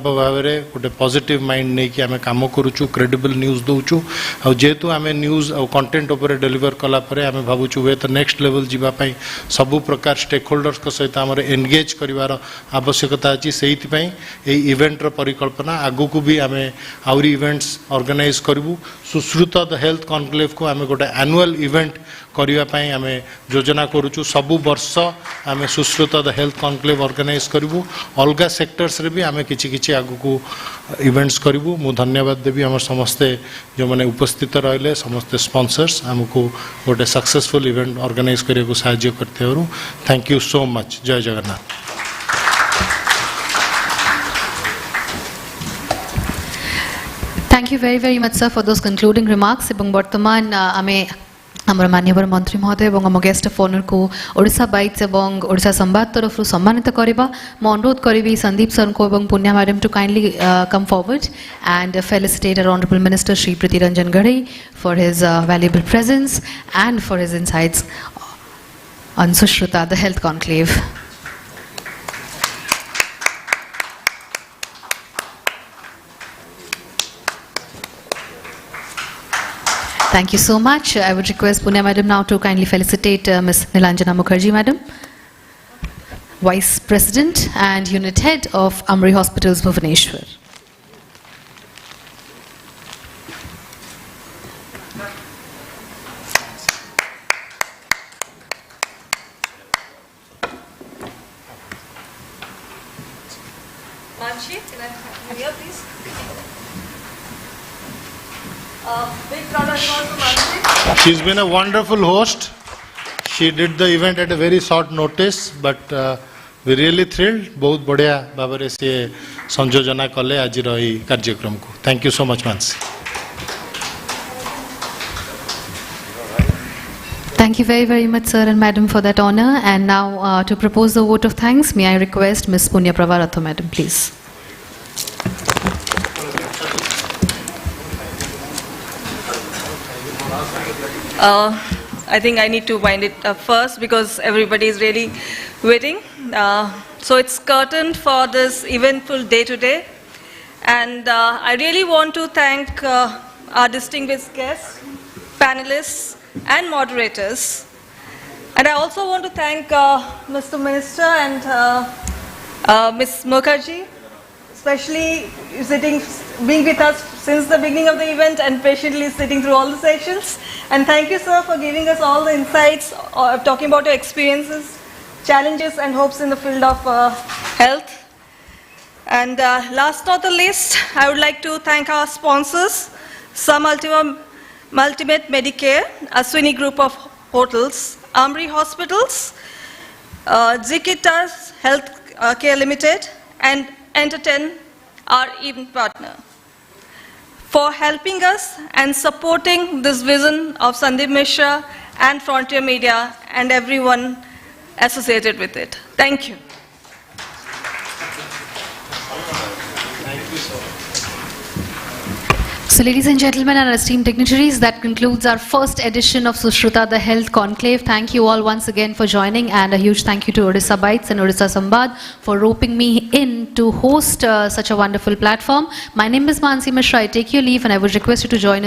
भाव में गोटे पॉजिटिव माइंड नहीं कि आमे काम करूचु क्रेडिबल न्यूज दउचु आ जेतु आमे न्यूज और कंटेंट ऊपर डिलीवर कला परे आमे भाबुचु वे तो नेक्स्ट लेवल जीवा पई सबु प्रकार स्टेक होल्डर्स को सहित आमर एंगेज करिवार आवश्यकता अछि सेहिति पई एई इवेंट रो परिकल्पना आगु को भी आमे आउरी इवेंट्स ऑर्गेनाइज करबु सुश्रुता द हेल्थ कॉन्क्लेव को आमे गोटे एनुअल इवेंट करिवा पई आमे योजना करूचु सबु वर्ष आमे Sushruta the health conclave organize करबु अलगा सेक्टर्स रे भी आमे किछि किछि आगु को इवेंट्स करबु मु धन्यवाद देबी हमर समस्ते जो माने उपस्थित रहले समस्ते स्पॉन्सर्स हमको गोटे सक्सेसफुल इवेंट ऑर्गेनाइज करे को सहायता करते हरु थैंक यू सो मच जय Jagannath Thank you very much, sir, for those concluding remarks. Ebong Bortoman, ame आमर माननीय मंत्री महोदय और आम गेस्ट ऑफ ऑनर को ओडिशा बाइट्स और ओडिशा संवाद तरफ सम्मानित करवा मु अनुरोध करी संदीप सर को और Punya madam to kindly come forward and felicitate our honourable minister Shri Priti Ranjan गढ़ई for his valuable presence and for his insights on Sushruta the health conclave. Thank you so much. I would request Punya Madam now to kindly felicitate Ms. Nilanjana Mukherjee Madam, Vice President and Unit Head of Amri Hospitals, Bhubaneswar. Manshi, can I have you here, please? Big round of applause for Manshi. She's been a wonderful host. She did the event at a very short notice, but we're really thrilled. बहुत बढ़िया भाବରେ से संयोजना कले आज रही कार्यक्रम को. Thank you so much, Mansi. Thank you very much, sir and madam, for that honor. And now to propose the vote of thanks, may I request Ms. Punya Pravaratho, madam, please. I think I need to wind it up first because everybody is really waiting. So it's curtained for this eventful day today. And I really want to thank our distinguished guests, panelists, and moderators. And I also want to thank Mr. Minister and Ms. Mukherjee, especially being with us since the beginning of the event and patiently sitting through all the sessions. And thank you, sir, for giving us all the insights, talking about your experiences, challenges, and hopes in the field of health. And last not the least, I would like to thank our sponsors, Multimate Medicare, Aswini Group of Hotels, Amri Hospitals, Zikitas Health Care Limited, and Entertain, our event partner, for helping us and supporting this vision of Sandeep Mishra and Frontier Media and everyone associated with it. Thank you. So ladies and gentlemen and esteemed dignitaries, that concludes our first edition of SUSHRUTA, the Health Conclave. Thank you all once again for joining, and a huge thank you to Odisha Bites and Odisha Sambad for roping me in to host such a wonderful platform. My name is Mansi Mishra. I take your leave and I would request you to join us